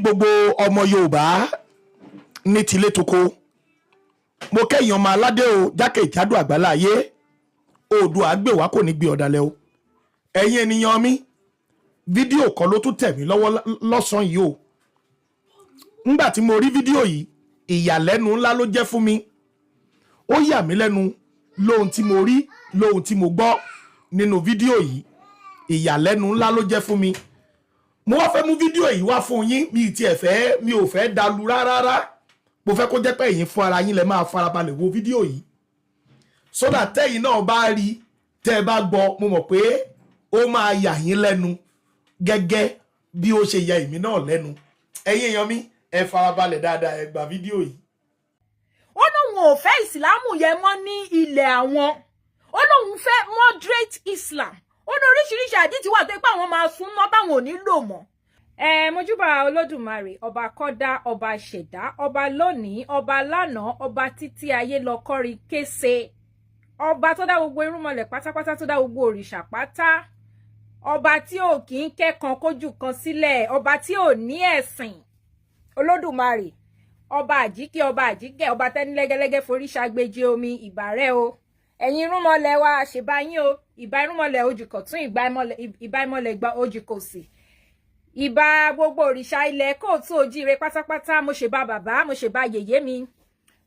gbogbo ọmọ Yorùbá ní tilé toko mo kẹ́yìn ọmọ aládé o jákèjádò àgbáláyé Oòduà àgbèwá kò ní gbé ọ̀dàlẹ̀ o ẹ̀yin ènìyàn mi fídíò kan ló tún tẹ̀ mí lọ́wọ́ lọ́sàn-án yìí o nígbà tí mo rí fídíò yìí ìyàlẹ́nu ńlá ló jẹ́ fún mi ó yà mí lẹ́nu lóhun tí mo rí lóhun tí mo gbọ́ nínú fídíò yìí ìyàlẹ́nu ńlá ló jẹ́ fún mi mo wá fẹ́ mú fídíò yìí wá fún yín mi ò fẹ́ dalu rárá mo fẹ́ kó jẹ́ pé ẹ̀yin fún ara yín lẹ máa farabalẹ̀ wo fídíò yìí so that tẹ́yin náà bá rí tẹ́ ẹ bá gbọ́ mo mọ̀ pé ó máa yà yín lẹ́nu gẹ́gẹ́ bí ó ṣe yà èmi náà lẹ́nu ẹ̀yin èèyàn mi ẹ farabalẹ̀ dáadáa ẹ gba fídíò yìí. ó lóun ò fẹ́ ìsìlámù yẹn mọ́ ní ilẹ̀ àwọn ó lóun fẹ́ moderate Islam ó ní oríṣiríṣi àdìtì wà tó pé àwọn máa sún mọ́ táwọn ò ní lò mọ́. Mojúbà Olódùmarè ọba kọ́dá ọba ṣẹ̀dá ọba lónìí ọba lánàá ọba títí ayé lọ kọ́rí kése ọba tó dá gbogbo irúnmọlẹ̀ pátápátá tó dá gbogbo òrìṣà pátá ọba tí ò kì í kẹ́kan kójú kan sílẹ̀ ọba tí ò ní ẹ̀sìn Olódùmarè ọba àjíkẹ́ ọba tẹ́nilẹ́gẹ́lẹ́gẹ́ forí ṣàgbéjì omi ìbàrẹ́ o ẹ̀yin irúnmọlẹ̀ wa ṣèbáyín o ìbà irúnmọlẹ̀ ojúkọ̀ tún ìbà ìmọlẹ̀ gba ojúkọ̀ sí ìbà gbogbo òrìṣà ilẹ̀ kóòtù òjíire pátápátá mo ṣèbà bàbá mo ṣèbà yèyé mi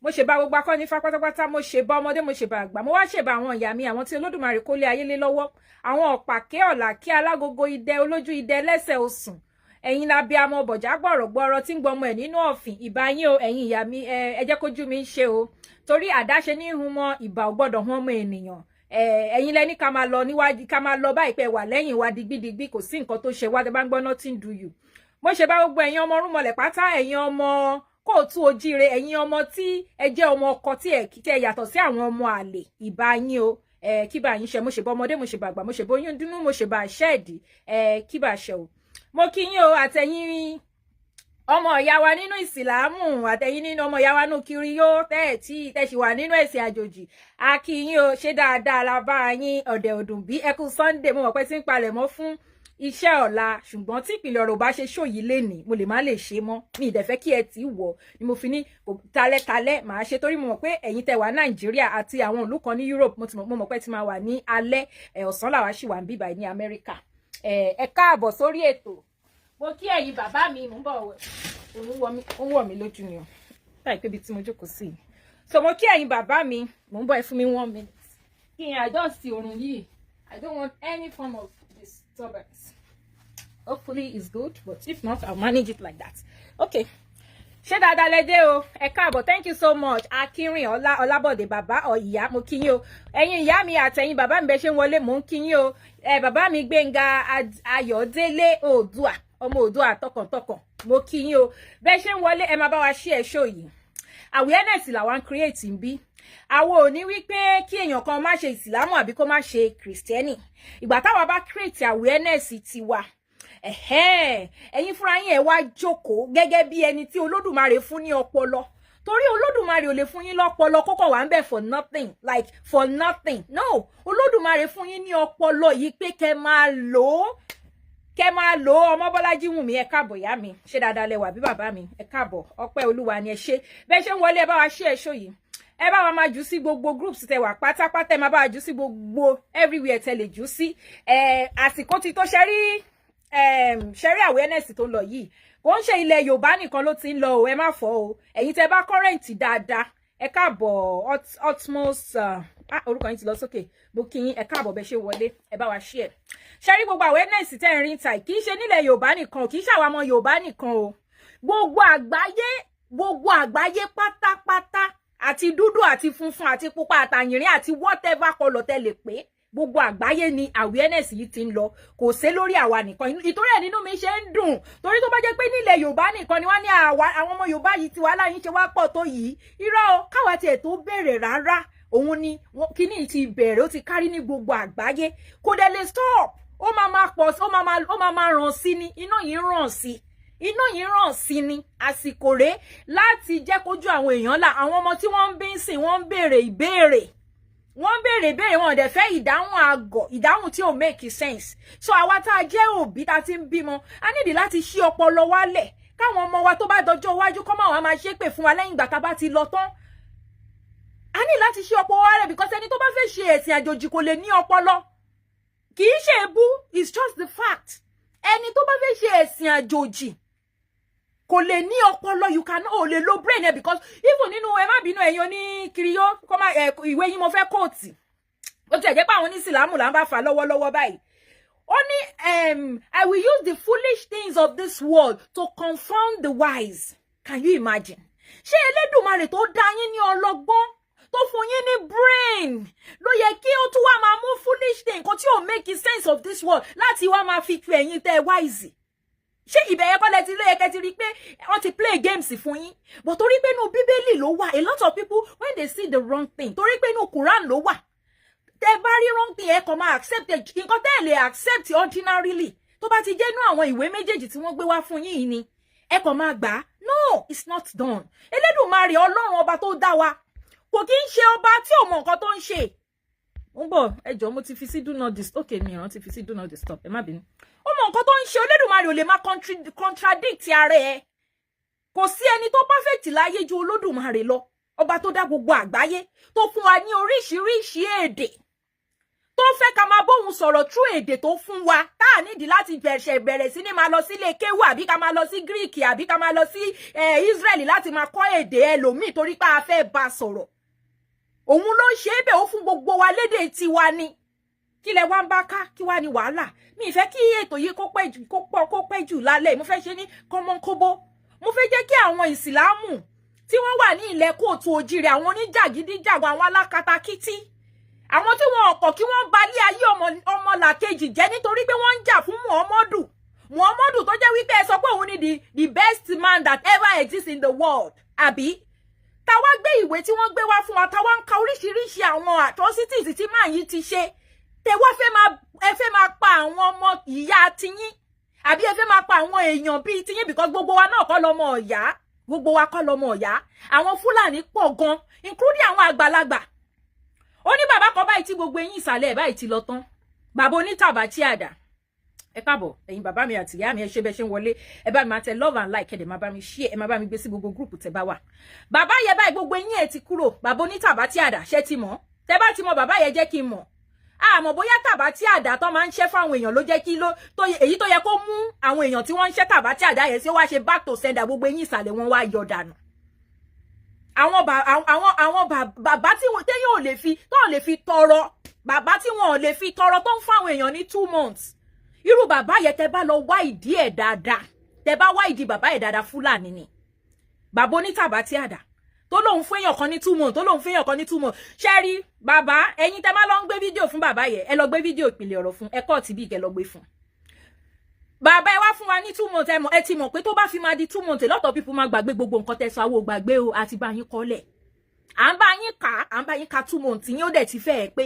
mo ṣèbà gbogbo akọ́nifá pátápátá mo ṣèbà ọmọdé mo ṣèbà àgbà mo wá ṣèbà àwọn ìyá mi àwọn tí Olódùmarè kó lé ayé lé lọ́wọ́ àwọn ọ̀pàkẹ́ ọ̀làkẹ́ alágogo idẹ olójú idẹ lẹ́sẹ̀ osùn ẹ̀yin la bí amọ̀ bọ̀já gbọ̀rọ̀gbọ̀rọ̀ tí ń gbọmọ ẹ̀ nínú ọ̀fìn ìbà yín o ẹ̀yin ìyá mi ẹ jẹ́ kójú mi ń ṣe o torí àdáṣe ní ìhun mọ ìbà ò gbọ́dọ̀ hún ọmọ ènìyàn ẹ̀yin lẹ́ni ká máa lọ níwájú ká máa lọ báyìí pé wà lẹ́yìn wa digbidigbi kò sí nǹkan tó ṣe wá tẹ́ bá ń gbọ́ nothing do you mo ṣe bá gbogbo ẹ̀yin ọmọ rúmọlẹ̀ pátá ẹ̀yin ọmọ kóòtù ojíire ẹ̀yin ọmọ tí ẹ jẹ́ ọmọ ọkọ tí ẹ yàtọ̀ sí àwọn ọmọ àlè ìbà yín o kí bá yín ṣe mo ṣe bá ọmọdé mo ṣe bá àgbà mo ṣe bá oyún dúnú mo ṣe bá ṣẹ́ẹ̀dì kí bá ṣe o mo kí yín o àtẹ̀yin ọmọ ìyá wa nínú ìsìlámù àtẹ̀yin nínú ọmọ ìyá wa nínú kiri yóò tẹ̀sí wà nínú ẹ̀sìn àjòjì a kí yín o ṣé dáadáa la bá yín ọ̀dẹ̀ ọdún bí ẹ kú Sunday mo mọ̀ pé tí ń palẹ̀ mọ́ fún iṣẹ́ ọ̀la ṣùgbọ́n tí ìpìlẹ̀ ọ̀rọ̀ bá ṣe ṣòyí lénìí mo lè má lè ṣe mọ́ mi ìdẹ̀fẹ́ kí ẹ tí wọ̀ ni mo fi ní talẹ́talẹ́ màá ṣe torí mo mọ̀ pé ẹ̀yin tẹ́ wà Nàìjíríà àti àwọn ìlú kan ní Europe mo mọ̀ pé tí máa wà ní alẹ́ ọ̀sán làwa ṣì wà ń bíbà ní Amẹ́ríkà ẹ káàbọ̀ sórí ètò mo kí ẹ̀yin bàbá mi mò ń bọ̀ òun wọ̀ mí lójú ni o táì pé ibi tí mo jókòó sí so mo kí ẹ̀yin bàbá mi mò ń bọ̀ ẹ fún mi 1 minute kí n adjust oorun yìí I don't want any form of disturbance. Hopefully it's good, but if not, I'll manage it like that. Okay. Ṣé dáadáa lẹ dé o. Ẹ káàbọ̀. Thank you so much. Akinrin Ọlábọ̀dé bàbá o ìyá mo kí yín o. Ẹ̀yin ìyá mi àtẹ̀yin bàbá mi bẹ́ ṣe ń wọlé mo ń kí yín o. Bàbá mi Gbénga Ayọ̀délé Oòduà, ọmọ Oòduà tọkàntọkàn. Mo kí yín o. Bẹ́ ṣe ń wọlé ẹ máa bá wa share show yìí. Awareness la wan create nbí. Àwa ò ní wí pé kí èèyàn kan má ṣe ìsìlámù àbí kó má ṣe Kristẹni. Ìgbà táwa bá create awareness tiwa ẹ̀yin fúnra yín ẹ wá jókòó gẹ́gẹ́ bí ẹni tí Olódùmarè fún ní ọpọlọ torí Olódùmarè ò lè fún yín lọ́pọlọ kókó wà ń bẹ̀ for nothing like for nothing no Olódùmarè fún yín ní ọpọlọ yìí pé kẹ́ máa lò ó ọmọ Bọ́lájí Wùnmí ẹ káàbọ̀ ìyá mi ṣé dáadáa lẹ wà bí bàbá mi ẹ káàbọ̀ ọpẹ́ Olúwa ni ẹ ṣé bẹ́ẹ̀ ṣe ń wọlé ẹ bá wa ṣe ẹ̀ṣọ́ yìí ẹ bá wa máa jù sí gbogbo groups tẹ wà pátápátá ẹ máa bá wa jù sí gbogbo everywhere tẹ lè jù sí àsìkò ti tó ṣẹ́rí awareness tó ń lọ yìí kò ń ṣe ilẹ̀ Yorùbá nìkan ló ti ń lọ o ẹ má fọ́ o ẹ̀yin tẹ́ bá current dáadáa ẹ káàbọ̀ utmost orúkọ yín ti lọ sókè mo kí yín ẹ káàbọ̀ bẹ́ ṣe wọlé ẹ bá wa share ṣẹ́rí gbogbo awareness tẹ́ ń rí ta kì í ṣe nílẹ̀ Yorùbá nìkan kì í ṣe àwọn ọmọ Yorùbá nìkan o gbogbo àgbáyé pátápátá àti dúdú àti funfun àti pupa àtàyìnrín àti whatever color tẹ́ lè pé gbogbo àgbáyé ni awareness yìí ti ń lọ kò sí lórí àwa nìkan ìtorí ẹ̀ nínú mi ṣe ń dùn torí tó bá jẹ́ pé nílẹ̀ Yorùbá nìkan ni wọ́n ní àwọn ọmọ Yorùbá yìí ti wàhálà yín ṣe wá pọ̀ tó yìí irọ́ o káwa tiẹ̀ tó bẹ̀rẹ̀ rárá òun ni kíní ti bẹ̀rẹ̀ ó ti kárí ní gbogbo àgbáyé kò dẹ̀ lè stop ó máa pọ̀ ó máa ràn sí ni iná yìí ràn sí ni àsìkò rẹ̀ láti jẹ́ kójú àwọn èèyàn là àwọn ọmọ tí wọ́n ń bí ń sìn wọ́n ń béèrè ìbéèrè wọn dẹ̀ fẹ́ ìdáhùn àgọ̀ ìdáhùn tí ò make sense so àwa tá a jẹ́ òbí tá ti ń bímọ a nídìí láti ṣí ọpọlọ wálẹ̀ káwọn ọmọ wa tó bá dọjọ́ iwájú kọ́ máa wá máa ṣépè fún wa lẹ́yìn ìgbà tá bá ti lọ tán. A ní láti ṣe ọpọlọ wa rẹ̀ because ẹni tó bá fẹ́ ṣe ẹ̀sìn àjòjì kò lè ní ọpọlọ. Kì í ṣe èébú, it's just the fact. Ẹni tó bá fẹ́ ṣe ẹ̀sìn àjòjì kò lè ní ọpọlọ, you can o lè lo brain ẹ because even nínú ẹ má bínú ẹ̀yin oní kiriyó kó má ìwé yín mo fẹ́ kóòtì. Ó ti ẹ̀ jẹ́ pé àwọn onísìlámù là ń bá fà lọ́wọ́lọ́wọ́ báyìí. Only I will use the foolish things of this world to confound the wise. Can you imagine? Ṣé Elédùmarè tó dá yín ní ọlọ́gbọ́n tó fún yín ní brain ló yẹ kí ó tún wá máa mú foolish thing nǹkan tí ò make sense of this world láti wá máa fi tu ẹ̀yin tẹ́ wise? Ṣé ìbẹ̀yẹ kọ́lẹ̀ tí ló yẹ kẹ́ ti rí pé wọ́n ti play games fún yín? But torí pé inú Bíbélì ló wà, a lot of people when they see the wrong thing torí pé inú Quran ló wà. Tẹ́ bá rí wrong thing ẹ kàn máa accept it. Nǹkan tẹ́ lè accept ordinarily tó bá ti jẹ́ inú àwọn ìwé méjèèjì tí wọ́n gbé wá fún yín ni ẹ kàn máa gbà. No, it's not done. Elédùmarè Ọlọ́run ọba tó dá wa kò kí ń ṣe ọba tí ò mọ nǹkan tó ń ṣe. Ń bọ̀ ẹ jọ̀ọ́ mo ti fi sí do not disturb. Okay, mi ìrántí fi sí do not disturb. Ẹ má bínú. Ó mọ nǹkan tó ń ṣe. Elédùmarè ò lè máa contradict ara ẹ̀. Kò sí ẹni tó perfect láyé ju Olódùmarè lọ. Ọba tó dá gbogbo àgbáyé tó fún wa ní oríṣiríṣi èdè. Tó fẹ́ ká máa bóhun sọ̀rọ̀ true èdè tó fún wa tá a nídìí láti bẹ̀rẹ̀ sí ní máa lọ sílé kéwú àbí ká máa lọ sí Greek àbí ká máa lọ sí Israeli láti máa kọ́ èdè ẹlòmíì torí pé a fẹ́ bá sọ̀rọ̀. Òun ló ń ṣe é bẹ́ẹ̀ ó fún gbogbo wa lédè tiwa ni. Kí lẹ wá ń bá ká kí wá ní wàhálà. Mi fẹ́ kí ètò yìí kó pẹ́ jù lálẹ́. Mo fẹ́ ṣe ní kọ́mọ́nkóbó. Mo fẹ́ jẹ́ kí àwọn ìsìlámù tí wọ́n wà ní ilẹ̀ kóòtù òjìrì àwọn oníjàgídíjàgan àwọn alákatakítí àwọn tí wọn ọkọ̀ kí wọ́n balẹ̀ ayé ọmọlàkejì jẹ́ nítorí pé wọ́n ń jà fún Muhammadu tó jẹ́ wípé ẹ sọ pé òun ni the best man that ever exists in the world àbí táwa gbé ìwé tí wọ́n gbé wá fún wa táwa ń ka oríṣiríṣi àwọn atrocities tí máa yìí ti ṣe tẹwọ́ ẹ fẹ́ máa pa àwọn ọmọ ìyá tiyín àbí ẹ fẹ́ máa pa àwọn èèyàn bíi tiyín because gbogbo wa náà kọ́ lọ́mọ ọ̀yá gbogbo wa kọ́ lọ́mọ ọ̀yá àwọn Fúlàní pọ̀ gan including àwọn àgbàlagbà. Ó ní bàbá kan báyìí tí gbogbo eyín ìsàlẹ̀ báyìí ti lọ tán bàbá onítàbàtì àdá ẹ káàbọ̀ ẹ̀yin bàbá mi àti ìyá mi ẹ ṣe bẹ ṣe ń wọlé ẹ bá mi máa tẹ love and like ẹ dẹ̀ máa bá mi share ẹ máa bá mi gbé sí gbogbo group tẹ́ bá wà. Bàbá yẹn báyìí gbogbo eyín ẹ ti kúrò bàbá onítàbàtì àdá ṣé ti mọ̀ tẹ́ bá ti mọ̀ bàbá yẹn jẹ́ kí n mọ̀ àmọ́ bóyá tàbátì àdá tó máa ń ṣe fáwọn èèyàn ló jẹ́ kí èyí tó yẹ kó mú àwọn èèyàn tí wọ́n ń ṣe tàbátì àdá yẹn sí wá ṣe back to sender gbogbo eyín ìsàlẹ̀ wọn wá yọ dànù. Àwọn bàbá tí téyàn ò lè fi tọrọ bàbá tí wọn ò lè fi tọrọ tó ń fáwọn èèyàn ní 2 months irú bàbá yẹn tẹ́ bá lọ wá ìdí ẹ̀ dáadáa tẹ́ bá wá ìdí bàbá ẹ̀ dáadáa Fúlàní ni bàbá onítàbátì àdá tó lóun fún èèyàn kan ní 2 months tó lóun fún èèyàn kan ní 2 months ṣẹ́rí bàbá ẹ̀yin tẹ́ máa lọ ń gbé fídíò fún bàbá yẹn ẹ lọ gbé fídíò ìpìlẹ̀ ọ̀rọ̀ fún ẹ̀kọ́ tí bí ìkẹ́ lọ gbé fún bàbá ẹ wá fún wa ní 2 months ẹ ti mọ̀ pé tó bá fi máa di 2 months a lot of people máa gbàgbé gbogbo nǹkan tẹ́ sọ àwọ̀ gbàgbé o àti bá yín kọ́lẹ̀ à ń bá yín ka 2 months yín ó dẹ̀ ti fẹ́ ẹ pé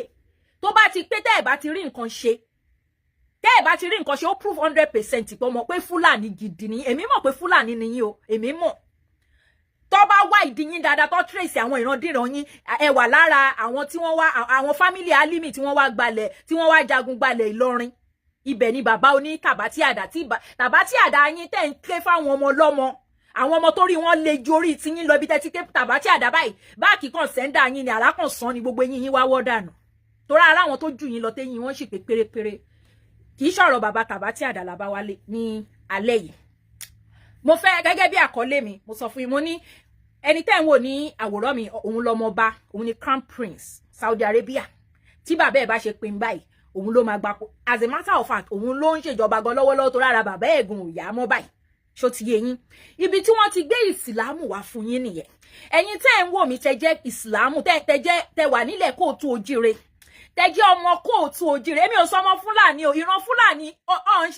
tó bá ti pé tẹ́ ẹ bá ti rí nǹkan ṣe ó prove 100% pé ọmọ pé Fúlàní gidi ni èmi mọ̀ pé Fúlàní ni yín o èmi mọ̀ tó bá wá ìdí yín dáadáa tó trace àwọn ìrandíran yín ẹ wà lára àwọn tí wọ́n wá àwọn family Alimi tí wọ́n wá gbalẹ̀ tí wọ́n wá jagun gbalẹ̀ Ìlọrin ibẹ̀ ni bàbá oní tàbátì àdá tí tàbátì àdá yín tẹ́ ń ké fáwọn ọmọ lọ́mọ àwọn ọmọ tó rí wọn lè ju orí tí yín lọ ibi tẹ́ ti ké tàbátì àdá báyìí báàkì kan sẹ́ńdà yín ni àlákàn sàn ni gbogbo yín wá wọ́ dànù torí ara àwọn tó jù yín lọ téyín wọ́n sì pé pérépéré kì í ṣọ̀rọ̀ bàbá tàbátì àdá làbá wálé ní alẹ́ yìí mo fẹ́ gẹ́gẹ́ bí àkọlé mi mo sọ fún yín mo ní ẹni tẹ́ ń wò ní àwòrán mi òun lọmọba òun ni Crown Prince Saudi Arabia tí bàbá ẹ̀ bá ṣe pin báyìí òun ló máa gbapò as a matter of fact òun ló ń ṣèjọba gan lọ́wọ́lọ́wọ́ tó rárá bàbá ẹ̀gùn òyà mọ́ báyìí ṣó ti yé yín ibi tí wọ́n ti gbé ìsìlámù wá fún yín nìyẹn ẹ̀yin tẹ́ ń wò mí tẹ́ jẹ́ ìsìlámù tẹ́ wà nílẹ̀ kóòtù òjìrè tẹ́ jẹ́ ọmọ kóòtù òjìrè èmi ò sọ ọmọ Fúlàní o ìran Fúlàní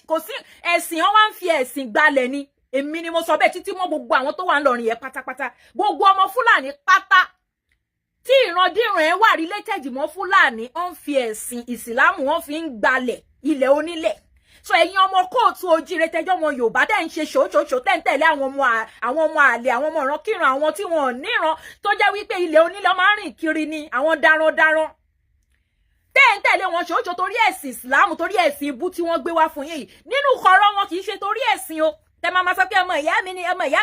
kò sí ẹ̀sìn wọn wá ń fi ẹ̀sìn gbalẹ̀ ni èmi ni mo sọ bẹ́ẹ̀ títí mọ́ gbogbo àwọn tó wà ńlọrin yẹn pátápátá gbogbo ọmọ Fúlàní pátá tí ìrandíran ẹ wà related mọ́ Fúlàní wọ́n fi ẹ̀sìn ìsìlámù wọ́n fi ń gbalẹ̀ ilẹ̀ onílẹ̀ so ẹ̀yin ọmọ kóòtù òjìrè tẹjọ́ ọmọ Yorùbá dẹ́ ń ṣe ṣòṣòṣò tẹ́ǹtẹ̀lé àwọn ọmọ àlè àwọn ọmọ ìrankíran àwọn tí wọn ò níran tó jẹ́ wípé ilẹ̀ onílẹ̀ máa ń rìn kiri ni àwọn darandaran tẹ́ǹtẹ̀lé wọn ṣòṣò torí ẹ̀sìn ìsìlámù torí ẹ̀sìn ibú tí wọ́n gbé wá fún yín nínú kọ̀rọ̀ wọn kì í ṣe torí ẹ̀sìn o tẹ máa sọ pé ọmọ ìyá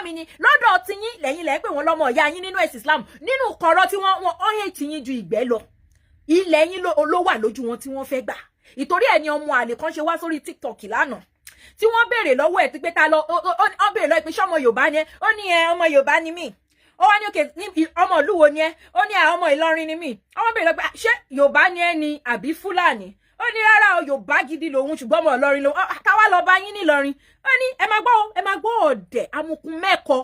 mi ni lọ́dọ̀ tí yín lẹ́yìn lẹ́ pé wọ́n lọ́mọ ìyá yín nínú ẹ̀sìn Islam nínú kọ̀rọ̀ tí wọ́n hate yín ju ìgbẹ́ lọ ilẹ̀ yín ló wà lójú wọn tí wọ́n fẹ́ gbà ìtorí ẹ̀ ni ọmọ àlè kan ṣe wá sórí TikTok lánàá tí wọ́n béèrè lọ́wọ́ ẹ̀ pé ta lọ ó béèrè lọ́wọ́ pé ṣé ọmọ Yorùbá ni ẹ́ ó ní ọmọ Yorùbá ni mí ó wá ní òkè ní ọmọ ìlú wo ni ẹ́ ó ní ọmọ Ìlọrin ni mí ọmọ béèrè pé ṣé Yorùbá ni ẹ́ ni àbí Fúlàní ó ní rárá o Yorùbá gidi lòun ṣùgbọ́n ọmọ Ìlọrin lòun káwá lọ bá yín ní Ìlọrin ó ní ẹ máa gbọ́ ọ̀dẹ̀ amukun mẹ́kọ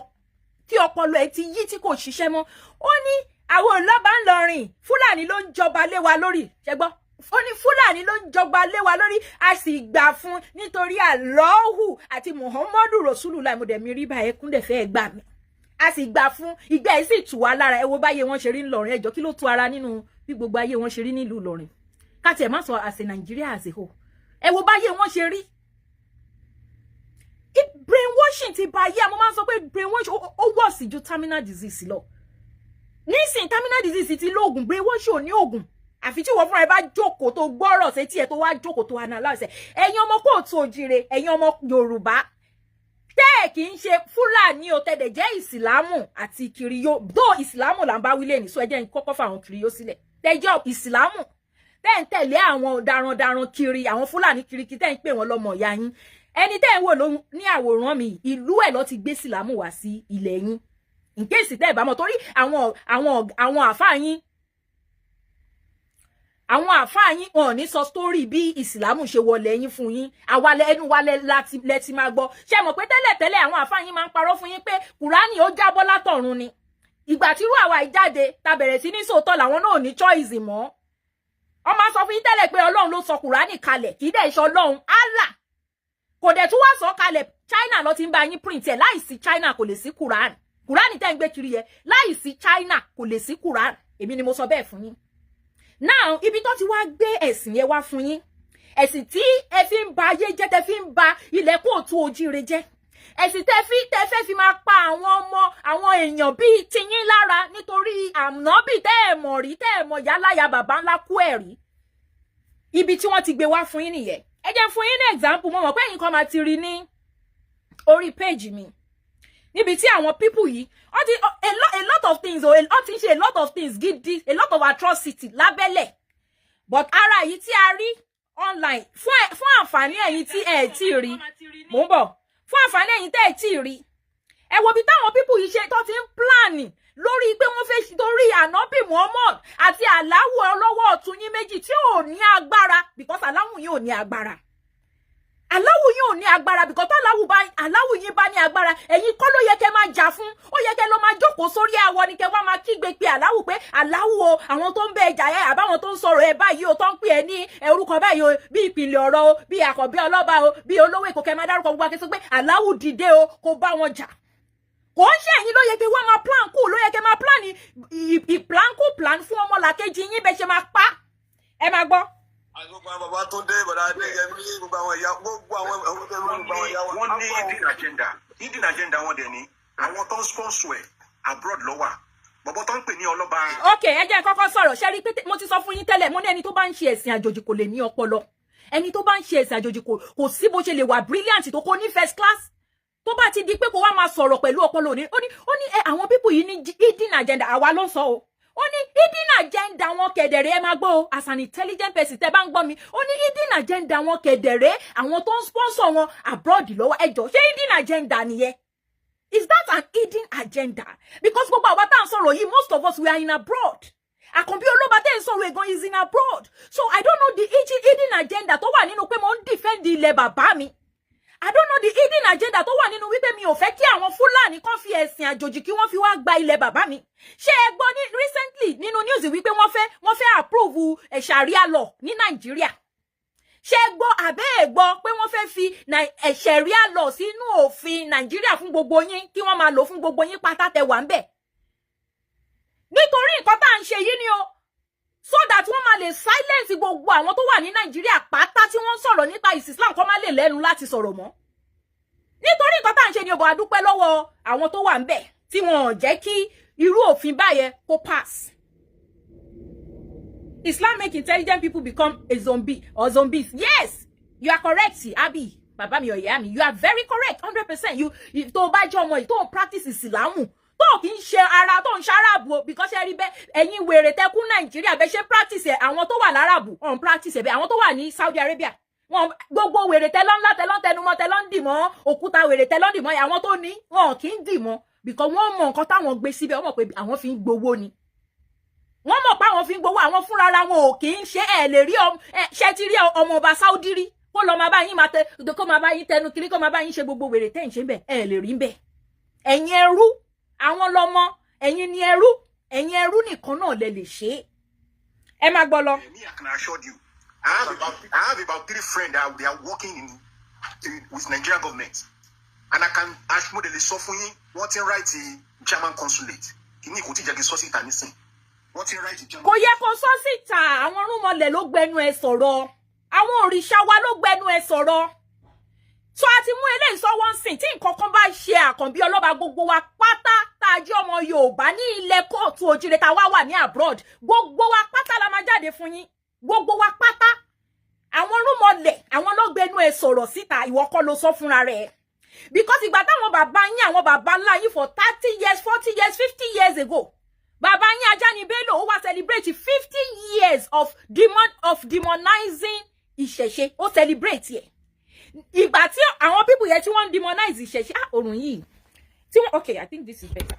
tí ọpọlọ ẹ ti yí tí kò ṣiṣẹ́ mọ́ ó ní àwọn ọlọ́ba ń lọrin Fúlàní ló ń jọba lé wa lórí ṣẹgbọ́n ó ní Fúlàní ló ń jọba lé wa lórí a sì gbà fún nítorí Allahu àti Muhammadu Rasulullah mọ̀dẹ̀mí rí bá ẹkún dẹ̀ fẹ́ gbà mí a sì gbà fún ìgbà ẹ̀ sì tù wá lára ẹ wo báyé wọn ṣe rí ńlọrin ẹjọ́ kí ló tu ara nínú bí gbogbo ayé wọn ṣe rí nílùú Ìlọrin káti ẹ̀ má sọ àṣẹ Nàìjíríà àṣehò ẹ wo báyé wọn ṣe rí brainwashing ti ba ayé mo máa ń sọ pé brainwashing ó wọ̀ sí ju terminal disease lọ nísìnyí terminal disease ti lóògùn brainwashing ò ní òògùn àfi tí wọ́n fúnra ẹ bá jókòó tó gbọ́rọ̀ sétí ẹ tó wá jókòó tó analyse ẹ̀yin ọmọ kóòtù òjìrè ẹ̀yin ọmọ Yorùbá tẹ́ kì í ṣe Fúlàní o tẹ́dẹ̀ jẹ́ ìsìlámù àti kìrìyó dó ìsìlámù là ń bá wílé ní so ẹ jẹ́ n kọ́kọ́ fáwọn kìrìyó sílẹ̀ tẹ́ jẹ́ ìsìlámù tẹ́ ń tẹ̀lé àwọn darandaran kiri àwọn Fúlàní kiriki tẹ́ ń pè wọ́n lọ́mọ ìyá yín ẹni tẹ́ ń wò ló ní àwòrán mi ìlú ẹ̀ ló ti gbé ìsìlámù wá sí ilẹ̀ yín in case tẹ́ ẹ bá mọ̀ torí àwọn àfáà yín wọn ò ní sọ story bí ìsìlámù ṣe wọlé yín fún yín àwalẹ̀ ẹnu wálẹ̀ lẹ́tí máa gbọ́ ṣe mọ̀ pé tẹ́lẹ̀tẹ́lẹ̀ àwọn àfáà yín máa ń parọ́ fún yín pé Kùránì ó jábọ́ látọ̀run ni ìgbà tí irú àwa ìjáde ta bẹ̀rẹ̀ sí ní sòótọ́ làwọn náà ò ní choice mọ́ wọ́n máa sọ fún yín tẹ́lẹ̀ pé Ọlọ́run ló sọ Kùránì kalẹ̀ kì í dẹ̀ ṣe Ọlọ́run Allah kò dẹ̀ tún wá sọ kalẹ̀ China ló ti ń bá yín print ẹ̀ láìsí China kò lè sí Kùránì tẹ́ ń gbé kiri yẹn láìsí China kò lè sí Kùránì èmi ni mo sọ bẹ́ẹ̀ fún yín now ibi tó ti wá gbé ẹ̀sìn yẹn wá fún yín ẹ̀sìn tí ẹ fi ń ba ayé jẹ́ tẹ́ fi ń ba ilẹ̀ kóòtù òjíire jẹ́ ẹ̀sìn tẹ́ fẹ́ fi máa pa àwọn èèyàn bíi tiyín lára nítorí ànábì tẹ́ ẹ̀ mọ̀ rí tẹ́ ẹ̀ mọ̀ yálàyà bàbá ńlá kú ẹ̀ rí ibi tí wọ́n ti gbé wá fún yín nìyẹn ẹ jẹ́ fún yín ní example mo mọ̀ pé ẹ̀yin kan máa ti rí ní orí page mi níbi tí àwọn people yìí a lot of things a lot of things gidi a lot of atrocity lábẹ́lẹ̀ but ara yìí tí a rí online fún àǹfààní ẹ̀yin tí ẹ ti rí mò ń bọ̀ fún àǹfààní ẹ̀yin tẹ́ ẹ ti rí ẹ wo bí táwọn people yìí ṣe tó ti ń plan lórí pé wọ́n fẹ́ torí ànábì Muhammad àti Allahu ọlọ́wọ́ ọ̀tún yín méjì tí ò ní agbára because Allahu yín ò ní agbára Allahu yín ò ní agbára because Allahu yín bá ní agbára ẹ̀yin kọ́ ló yẹ kẹ́ máa jà fún ó yẹ kẹ́ lọ máa jókòó sórí àwọ ni kẹ́ wá máa kígbe pé Allahu pé Allahu o àwọn tó ń bẹ ẹjà ẹ àbáwọn tó ń sọ̀rọ̀ ẹ báyìí o tó ń pè ẹ ní orúkọ báyìí o bí ìpìlẹ̀ ọ̀rọ̀ o bí àkọ́bí ọlọ́ba o bí olówó èkó kẹ́ máa dárúkọ gbogbo akẹ́sọ́ pé Allahu dìde o kó bá wọn jà kò ń ṣe ẹ̀yin ló yẹ kẹ́ wá máa plan kù ló yẹ kẹ́ máa plan fún ọmọlàkejì yín bẹ́ ṣe máa pa ẹ máa gbọ́. Gbogbo àwọn bàbá tó dé bọ̀dá Adéyẹmí gbogbo àwọn ìyá wọ́n ní hidden agenda wọn dẹ̀ ní àwọn tó ń sponsor ẹ̀ abroad lọ́wọ́ bọ̀bọ̀ tó ń pè ní ọlọ́ba. ok ẹ jẹ́ kọ́kọ́ sọ̀rọ̀ ṣe rí pé mo ti sọ fún yín tẹ́lẹ̀ mo ní ẹni tó bá ń ṣe ẹ̀sìn àjòjì kò lè ní ọpọlọ ẹni tó bá ń ṣe ẹ̀sìn àjòjì kò sí bó ṣe lè wà brilliant tó kó ní first class tó bá ti di pé kó wá máa sọ̀rọ̀ pẹ̀lú ọpọlọ ó ní àwọn people yìí ní hidden agenda àwa ló sọ o ó ní hidden agenda wọn kẹ̀dẹ̀rẹ́ ẹ máa gbọ́ o as an intelligent person tẹ́ bá ń gbọ́ mi ó ní hidden agenda wọn kẹ̀dẹ̀rẹ́ àwọn tó ń sponsor wọn abroad lọ́wọ́ ẹjọ́ ṣé hidden agenda nìyẹn is that an hidden agenda because gbogbo àwa tá à ń sọ̀rọ̀ yìí most of us we are in abroad àkànbí olóba tẹ́ ń sọ̀rọ̀ ẹ̀gan is in abroad so I don't know the hidden agenda tó wà nínú pé mo ń defend ilẹ̀ bàbá mi I don't know the hidden agenda tó wà nínú wípé mi ò fẹ́ kí àwọn Fúlàní kan fi ẹ̀sìn àjòjì kí wọ́n fi wá gba ilẹ̀ bàbá mi. Ṣé ẹ gbọ́ ní recently nínú news wípé wọ́n fẹ́ approve Sharia law ní Nàìjíríà? Ṣé ẹ gbọ́ àbẹ́ ẹ gbọ́ pé wọ́n fẹ́ fi Sharia law sínú òfin Nàìjíríà fún gbogbo yín kí wọ́n máa lò fún gbogbo yín pátá tẹ́ wà ńbẹ̀? Nítorí nǹkan tá à ń ṣe yìí ni o. So that wọ́n máa lè silence gbogbo àwọn tó wà ní Nàìjíríà pátá tí wọ́n sọ̀rọ̀ nípa Islam kó má lè lẹ́nu láti sọ̀rọ̀ mọ́. Nítorí nǹkan tá à ń ṣe ni ọbọ̀ adúpẹ́ lọ́wọ́ àwọn tó wà ńbẹ̀ tí wọ́n ò jẹ́ kí irú òfin báyẹn kó pass. Islam make intelligent people become a zombie or zombies. Yes, you are correct, Abi. bàbá mi ọ̀yá mi, you are very correct 100%. You tó bá jẹ́ ọmọ yìí tó practice ìsìlámù tó kì í ṣe ara tó ń ṣàràbù because ẹ rí bẹ́ẹ̀ ẹ̀yin wèrè tẹ́kún Nàìjíríà bẹ́ẹ̀ ṣe practice ẹ̀ àwọn tó wà láràbù on practice ẹ̀ bẹ́ẹ̀ àwọn tó wà ní Saudi Arabia wọn gbogbo wèrè tẹ́lọ́ ńlá tẹ́lọ́ tẹnumọ́ tẹ́lọ́ ń dìmọ́ òkúta wèrè tẹ́lọ́ ń dìmọ́ àwọn tó ní wọn kì í dìmọ́ because wọ́n mọ nǹkan táwọn gbé síbẹ̀ wọ́n mọ̀ pé àwọn fi ń gbowó ni wọ́n mọ̀ pé àwọn fi ń gbowó àwọn fúnra ra wọn ò kì í ṣe ẹ̀ lè rí ṣe ti rí ọmọ ọba Saudi rí kó lọ máa bá yín máa tẹ kó máa bá yín tẹnu kiri kó máa bá yín ṣe gbogbo wèrè tẹ́ ń ṣe bẹ́ẹ̀ ẹ̀ lè rí bẹ́ẹ̀ ẹ̀yin ẹrú àwọn lọmọ ẹ̀yin ni ẹrú ẹ̀yin ẹrú nìkan náà lè ṣe ẹ má gbọ́ lọ. Me, I can assure you, I have about 3 friends that they are working with Nigerian government, and I can assure they sọ fún yín wọ́n ti write the German consulate kìíní kò tí jẹ́ kí sọ síta nísìn wọ́n ti write the German. kò yẹ kó sọ síta àwọn rúmọlẹ̀ ló gbẹnu ẹ sọ̀rọ̀ àwọn òrìṣà wa ló gbẹnu ẹ sọ̀rọ̀ so àti mú eléyìí sọ́wọ́ ń sìn tí nǹkan kan bá ṣe àkànbí ọlọ́ba gbogbo wa pátá tá a jẹ́ ọmọ Yorùbá ní ilẹ̀ kóòtù òjìrè tá a wá wà ní abroad gbogbo wa pátá la máa jáde fún yín gbogbo wa pátá àwọn rúmọlẹ̀ àwọn ló gbẹnu ẹ sọ̀rọ̀ síta ìwọ kọ́ ló sọ fúnra rẹ̀ because ìgbà táwọn bàbá yín àwọn bàbá ńlá yín for 30 years 40 years 50 years ago bàbá yín Ajani Bello ó wá celebrate 50 years of demonizing ìṣẹ̀ṣe ó celebrate yẹ ìgbà tí àwọn people yẹn tí wọ́n demonize ìṣẹ̀ṣe òrùn yìí tí wọ́n okay I think this is better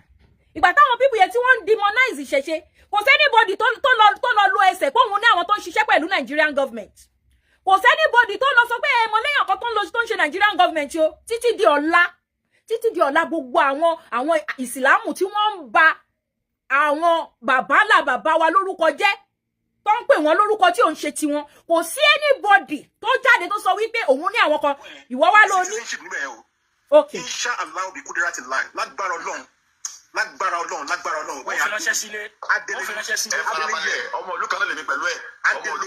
ìgbà táwọn people yẹn tí wọ́n demonize ìṣẹ̀ṣe kò sẹ́nibọ́dì tó lọ lo ẹsẹ̀ pé òun ní àwọn tó ń ṣiṣẹ́ pẹ̀lú Nigerian government kò sẹ́nibọ́dì tó lọ sọ pé mo léyàn kan tó ń ṣe Nigerian government o títí di ọ̀la gbogbo àwọn ìsìlámù tí wọ́n ń ba àwọn bàbá wa lórúkọ jẹ́ tó ń pè wọ́n lórúkọ tí ò ń ṣe tiwọn kò sí anybody tó jáde tó sọ wípé òun ní àwọn kan ìwọ wá ló ní. Okay. Insha Allah bi kudirati Allah lágbára Ọlọ́run wọ́n fi ránṣẹ́ sílé ọmọ ìlú kan náà lèmi pẹ̀lú ẹ̀ adélé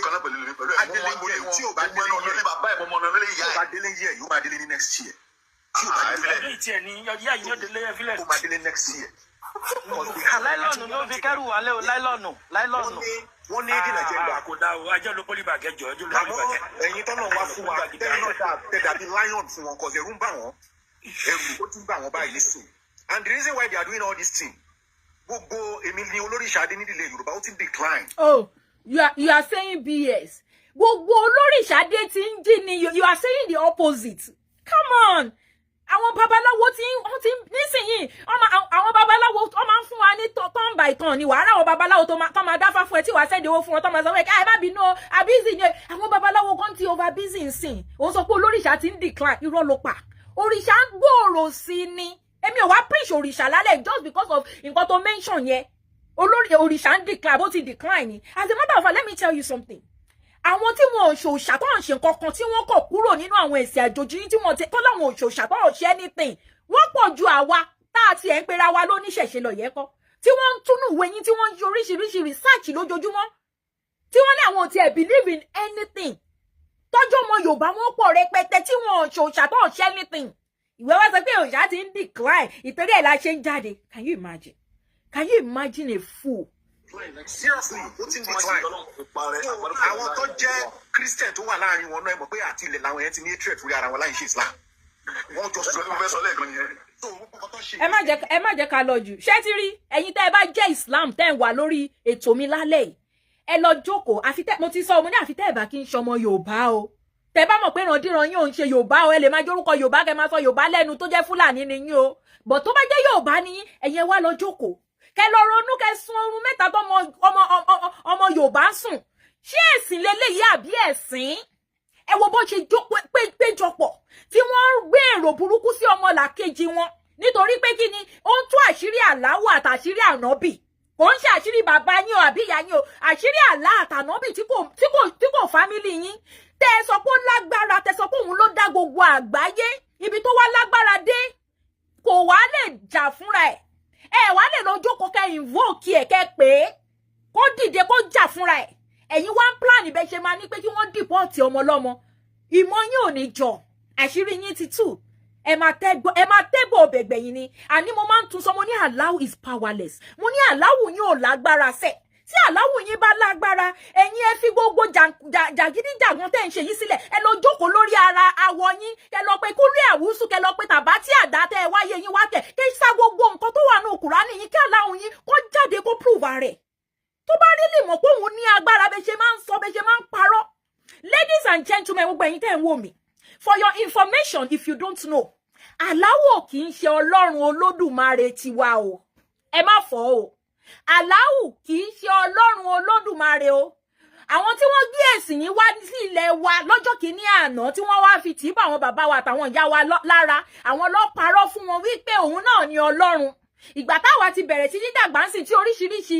tí ò bá délé yẹ yóò máa délé ní next year tí ò bá délé tiẹ̀ ní yá yìí yóò délé ẹ̀ fílẹ̀ ó máa délé next year. láìlọ́ọ̀nù ló fi kẹ́rù wálé o láìlọ́ọ̀nù wọ́n ní ìdí Nàìjíríà kò dá o ajọ́ ló pólí bàgẹ́ jọ ẹjọ́ ló pólí bàgẹ́. ẹ̀yin tọ́nà wá fún wa tẹ́lẹ̀ náà dàbí lion fún wọn kọ̀ọ̀sẹ̀ ẹ̀rù ń bà wọ́n ẹ̀rù ó tún bà wọ́n báyìí nísìn and the reason why they are doing all this thing gbogbo èmi ni olóríṣà adé nídìílé Yorùbá ó ti decline. Oh, you are saying BS gbogbo olóríṣà adé ti ń jí ni you are saying the opposite come on àwọn babaláwo tí wọ́n ti nísìnyìí àwọn babaláwo wọ́n máa ń fún wa ní turn by turn ni wàá ráwọn babaláwo tó máa dáfá fún ẹ tí wàá sẹ́ndì owó fún wọn tó máa sọ pé ẹ má bínú àbísì ni àwọn babaláwo kan ti over busy nsìn òun sọ pé olóríṣà ti ń decline irọ́ ló pa òrìṣà ń gbòòrò sí ni èmi ò wá preach òrìṣà lálẹ́ just because of nǹkan tó mention yẹn òrìṣà ń decline bó ti decline ni as a matter of fact let me tell you something àwọn tí wọn ò ṣòṣà tó ń ṣe nǹkan kan tí wọ́n kọ̀ kúrò nínú àwọn ẹ̀sìn àjòjì tí wọ́n tó láwọn ò ṣòṣà tó ń ṣe anything wọ́n pọ̀ ju àwa tá a ti ẹ̀ ń pera wa lóníṣẹ̀ṣe lọ yẹ kọ́ tí wọ́n ń túnú ìwé yín tí wọ́n ń ṣe oríṣiríṣi research lójoojúmọ́ tí wọ́n ní àwọn ò tiẹ̀ believe in anything tọ́jú ọmọ Yorùbá wọn pọ̀ rẹpẹtẹ tí wọn ò ṣòṣà tó ń ṣe anything ìwé wá sọ pé òṣà ti ń decline ìtorí ẹ̀ la ṣe ń jáde can you imagine a fool. Seriously, ó ti ń decline. Àwọn tó jẹ́ Christian tó wà láàrin wọn náà mọ̀ pé àti ilẹ̀ làwọn yẹn ti ní hatred fúri ara wọn láì ṣe Islam. Wọ́n jọ sọ fẹ́ sọ lẹ́ẹ̀kan yẹn. Ẹ má jẹ́ ká lọ jù. Ṣé ti rí ẹ̀yin tẹ́ ẹ bá jẹ́ Islam tẹ́ ẹ wà lórí ètò mi lálẹ́ yìí. Ẹ lọ jókòó mo ti sọ mo ní àfi tẹ́ ẹ bá kí n ṣọmọ Yorùbá o. Tẹ́ bá mọ̀ pé ìrandíran yín ò ń ṣe Yorùbá o ẹ lè máa jórúkọ Yorùbá kẹ́ máa sọ Yorùbá lẹ́nu tó jẹ́ Fúlàní ni yín o. But tó bá jẹ́ Yorùbá ni ẹ̀yin wá lọ jókòó. Kẹ́ lọ ronú kẹ́ sun oorun mẹ́ta tó ọmọ Yorùbá sùn ṣé ẹ̀sìn leléyìí àbí ẹ̀sìn ẹ wo bó ṣe péjọpọ̀ tí wọ́n ń gbé èrò burúkú sí ọmọlàkejì wọn nítorí pé kí ni ó ń tú àṣírí Àláwù àtàṣírí ànábì kò ń ṣe àṣírí bàbá yín o àbí ìyá yín o àṣírí Àlá àtànábì tí kò fámílì yín tẹ́ ẹ sọ pé ó lágbára tẹ́ sọ pé òun ló dá gbogbo àgbáyé ibi tó wá lágbára dé kò wá lè jà fúnra ẹ̀ ẹ wá lè lọ jókòó kẹ́ invoke ẹ̀ kẹ́ pé kó dìde kó jà fúnra ẹ̀ ẹ̀yin wá ń plan bẹ́ẹ̀ ṣe máa ní pé kí wọ́n dìpọ́ọ̀tì ọmọ lọ́mọ ìmọ̀ yín ò ní jọ àṣírí yín ti tú ẹ máa tẹ́bọ̀ ọ̀bẹ̀gbẹ̀ yín ni àní mo máa ń tún sọ mo ní Allah is powerless mo ní Allah yín ò lágbára sẹ̀ tí Allahu yín bá lágbára ẹ̀yin ẹ fi gbogbo jàgídíjàgan tẹ́ ń ṣe yìí sílẹ̀ ẹ lọ jókòó lórí ara awọ yín kẹ lọ pé kúlẹ̀ àwùsù kẹ lọ pé tàbá tí àdá tẹ́ ẹ wáyé yín wá tẹ̀ kẹ sá gbogbo nǹkan tó wà ní Kùránì yín kí Allahu yín kó jáde kó prove rẹ̀ tó bá rí lè mọ̀ pé òun ní agbára bẹ ṣe máa ń sọ bẹ ṣe máa ń parọ́. Ladies and gentlemen gbogbo ẹ̀yin tẹ́ ń wò mí for your information if you don't know Allahu kì í ṣe Ọlọ́run Olódùmarè tiwa o ẹ má fọ́ o Allahu kì í ṣe Ọlọ́run Olódùmarè o àwọn tí wọ́n gbé ẹ̀sìn yìí wá sí ilẹ̀ wa lọ́jọ́ kìíní àná tí wọ́n wá fi tì í bá àwọn bàbá wa àtàwọn ìyá wa lára àwọn ló parọ́ fún wọn wípé òun náà ni Ọlọ́run. Ìgbà táwa ti bẹ̀rẹ̀ sí ní dàgbà ń sìn tí oríṣiríṣi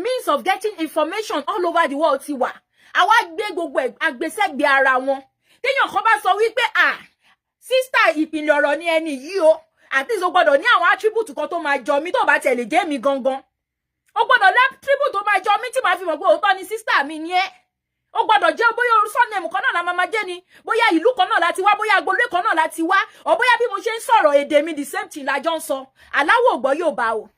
means of getting information all over the world ti wà àwa gbé gbogbo agbésẹ́gbé ara wọn téèyàn kan bá sọ wípé sísítà ìpìlẹ̀ ọ̀rọ̀ ni ẹni yìí o àti ìṣó gbọ́dọ̀ ní àwọn attribute kan tó máa jọ mí tó bá tẹ̀lé jẹ́ mi gangan ó gbọ́dọ̀ lẹ́ attribute tó máa jọ mí tí màá fi mọ̀ pé òótọ́ ni sísítà mi ni ẹ́ ó gbọ́dọ̀ jẹ́ bóyá surname kan náà la máa jẹ́ ni bóyá ìlú kan náà láti wá bóyá agboolé kan náà láti wá ọ bóyá bí mo ṣe ń sọ̀rọ̀ èdè mi the same thing la jọ ń sọ. Allahu ò gbọ́ Yorùbá o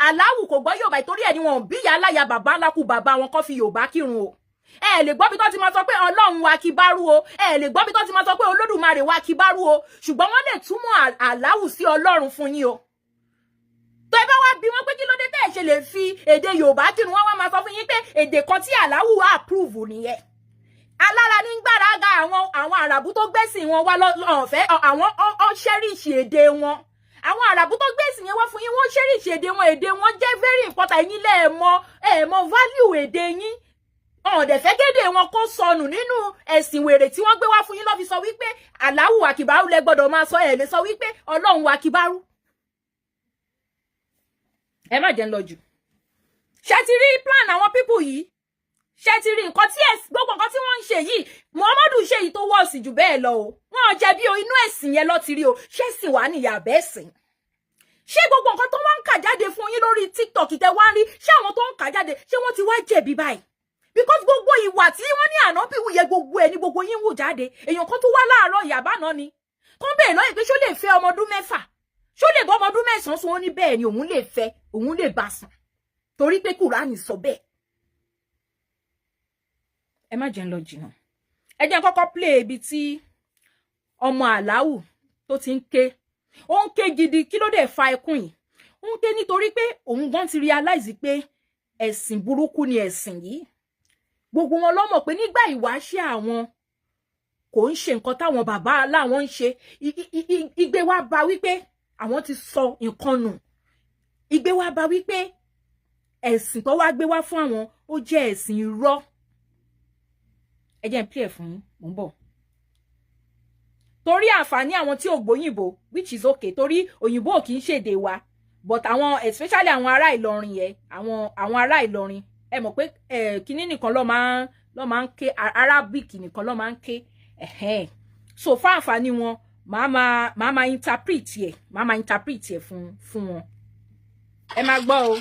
Allahu kò gbọ́ Yorùbá ìtorí ẹ̀ ni wọn bí ìyá aláya bàbá ńlá kú bàbá wọn kọ́ fi Yorùbá kírun o ẹ lè gbọ́ bí tó ti máa sọ pé Ọlọ́run wa kíbárú o ẹ lè gbọ́ bí tó ti máa sọ pé Olódùmarè wa kíbárú o ṣùgbọ́n wọ́n lè túmọ̀ Allahu sí Ọlọ́run fún yín o. Tó ẹ bá wá bí wọ́n pé kí ló dé tẹ́ ẹ ṣe lè fi èdè Yorùbá kírun wọ́n wá máa sọ fún yín pé èdè kan tí Allahu wá approve nìyẹn. Alára ní gbáraga àwọn àràbù tó gbẹ́sìn wọn wá lọ́fẹ́ àwọn ṣẹ́ríṣì èdè wọn àwọn àràbù tó gbẹ́sìn yẹn wá fún yín wọ́n ṣẹ́ríṣì èdè wọn jẹ́ very important ẹ̀yin lẹ́ẹ̀mọ value èdè yín ọ̀dẹ̀ fẹ́ kéde wọn kó sọnù nínú ẹ̀sìn wèrè tí wọ́n gbé wá fún yín lọ́ fi sọ wípé Allahu akibaru lẹ gbọ́dọ̀ máa sọ ẹ̀ lè sọ wípé Ọlọ́run akibaru. Ẹ má jẹ́ ń lọ jù ṣe ti rí plan àwọn pípù yìí ṣe ti rí nǹkan tí gbogbo nǹkan tí wọ́n ń ṣe yìí Muhammadu ṣe yìí tó wọ́ọ̀sì jù bẹ́ẹ̀ lọ o wọ́n jẹ̀bi o inú ẹ̀sìn yẹn lọ ti rí o ṣé sì wà níyà bẹ́ẹ̀ sìn ṣé gbogbo nǹkan tó wọ́n ń kà jáde fún yín lórí TikTok tẹ wá ń rí ṣé àwọn tó ń kà jáde ṣé wọ́n ti wá jẹ̀bi báyìí because gbogbo ìwà tí wọ́n ní ànábì wúyẹ gbogbo ẹ̀ ní gbogbo yín wù jáde èèyàn kan tó wá láàárọ̀ ìyàbá náà ni kán bẹ́ẹ̀ lọ́yìn pé ṣó lè fẹ́ ọmọ ọdún mẹ́fà ṣó lè bọ́ ọmọ ọdún mẹ́sàn-án sún ó ní bẹ́ẹ̀ ni òun lè fẹ́ òun lè bá sùn torí pé Kùránì sọ bẹ́ẹ̀. Ẹ má jẹ́ ń lọ jìnnà ẹ jẹ́ n kọ́kọ́ play ibi tí ọmọ Allahu tó ti ń ké ó ń ké gidi kí ló dé fa ẹkún yìí ó ń ké nítorí pé òun gan ti realize pé ẹ̀sìn burúkú ni ẹ̀sìn yìí gbogbo wọn ló mọ̀ pé nígbà ìwáṣẹ̀ àwọn kò ń ṣe nǹkan táwọn bàbá láwọn ń ṣe igbe wa bá wípé àwọn ti sọ nǹkan nù igbe wa bá wípé ẹ̀sìn tó wá gbé wá fún àwọn ó jẹ́ ẹ̀sìn irọ́. Ẹ jẹ́ n play fún yín mo ń bọ̀ torí àǹfààní àwọn tí ò gbóyìnbó which is okay torí òyìnbó ò kì í ṣèdè wa but àwọn especially àwọn ará Ìlọrin yẹn àwọn ará Ìlọrin ẹ mọ̀ pé kíní nìkan ló máa ń ké Arabic nìkan ló máa ń ké so fún àǹfààní wọn màá máa interpret ẹ̀ fún wọn ẹ máa gbọ́ o.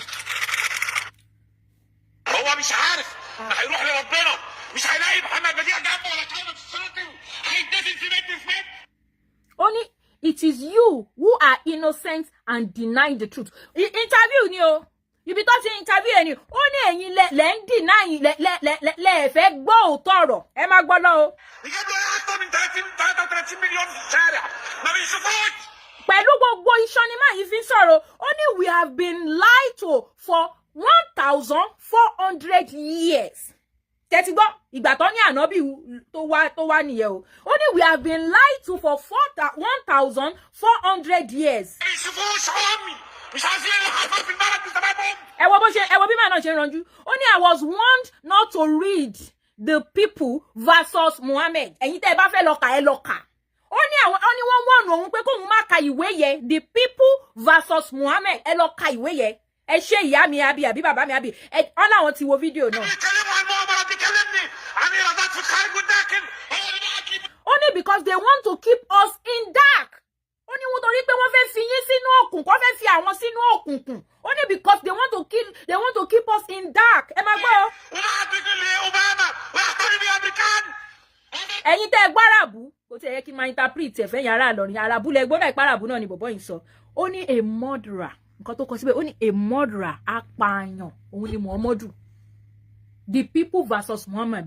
هو مش عارف هيروح لربنا مش هيلاقي محمد بديع جنبه ولا كلمه الصلاه هيتدفن في بيت اسمه. Only it is you who are innocent and denying the truth. Interview ni o. Ibi tó ti interview ẹni ó ní ẹ̀yin lẹ ń deny lẹ fẹ́ gbọ́ òótọ́ ọ̀rọ̀ ẹ má gbọ́ lọ o. يجيب له اكتر من 33 مليون في الشارع ما بيشوفوش. Pẹ̀lú gbogbo iṣan ni máa yìí fi ń sọ̀rọ̀ ó ní we have been lied to for 1,400 years. Tẹ́tí gbọ́ ìgbà tó ní ànábì tó wá nìyẹn o ó ní we have been lied to for 1,400 years. بيشوفوش عمي مش عارفين اللي حصل في البلد بسببهم. ẹ wo bí màá náà ṣe ń ranjú ó ní I was warned not to read the people versus Muhammad ẹ̀yin tẹ́ ẹ bá fẹ́ lọ kà ẹ lọ kà ó ní wọ́n wọ̀nù òun pé kóun má ka ìwé yẹn the people versus Muhammad ẹ lọ ka ìwé yẹn ẹ ṣe ìyá mi àbí bàbá mi àbí ọ láwọn ti wo fídíò náà. ó ní because they want to keep us in dark ó ní wọ́n torí pé wọ́n fẹ́ fi yín sínú òkùnkùn wọ́n fẹ́ fi àwọn sínú òkùnkùn ó ní because they want to keep us in dark ẹ máa gbọ́. ẹ̀yin tẹ́ ẹ gbọ́ àràbù kò tí ẹ yẹ kí n máa interpret ẹ̀ fẹ́yìn ará Ìlọrin àràbù lẹ gbọ́dọ̀ ìpàràbù náà ni bọ̀bọ́ yìí sọ ó ní a murderer nǹkan tó kọ síbẹ̀ ó ní a murderer apààyàn òun ni Muhammadu the people versus Muhammad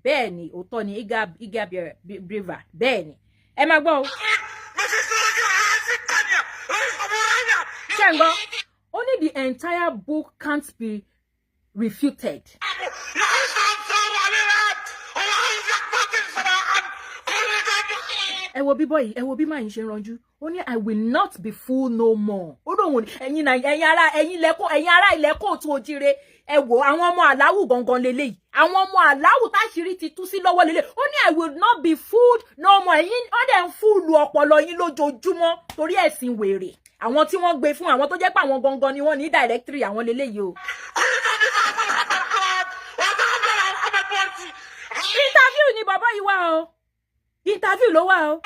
bẹ́ẹ̀ni òótọ́ ni iga braver bẹ́ẹ̀ni ẹ máa gbọ́ ṣẹ́ngbọ́ only the entire book can't be refuted. ẹ wo bí bọ́yì ẹ wo bí máa ń ṣe ranjú ó ní I will not be fooled no more ó lóun ẹ̀yin ará ilẹ̀ kóòtù òjire ẹ wo àwọn ọmọ aláwù gangan lélẹ́yìí àwọn ọmọ aláwù táṣìírí ti tú sí lọ́wọ́ lélẹ̀ ó ní I will not be fooled no more ẹ̀yin ó dẹ̀ ń fúlù ọpọlọ yín lójoojúmọ́ torí ẹ̀sìn wèrè àwọn tí wọ́n gbé fún àwọn tó jẹ́ pé àwọn gangan ni wọ́n ní directory àwọn lélẹ́yìí o. interview ni bàbá yìí wá o interview ló wá o.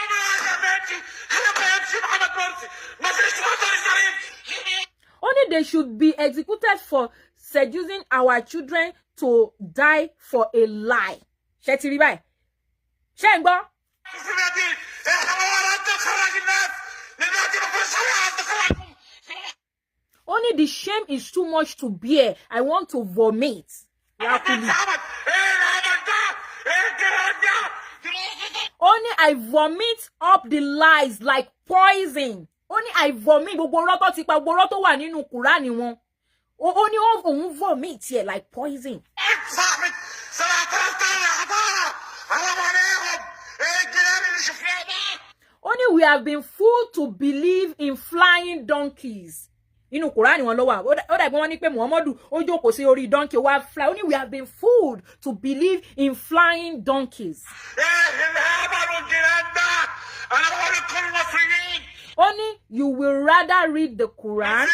Only they should be executed for seducing our children to die for a lie. Ṣé ti rí báyìí? Ṣé ń gbọ́? Only the shame is too much to bear. I want to vomit. Only I vomit up the lies like poison. Only I vomit gbogbo ọ̀rọ̀ tó ti pa gbogbo ọ̀rọ̀ tó wà nínú Kùránì wọn. Ó ní òun vomit here like poison. Only we have been fooled to believe in flying donkeys. Inú Kùránì wọn ló wà. Ó dà bí wọ́n ní pé Muhammadu ó jókòó sí orí donkey ó wá fly. Only we have been fooled to believe in flying donkeys. Only you will rather read the Quran.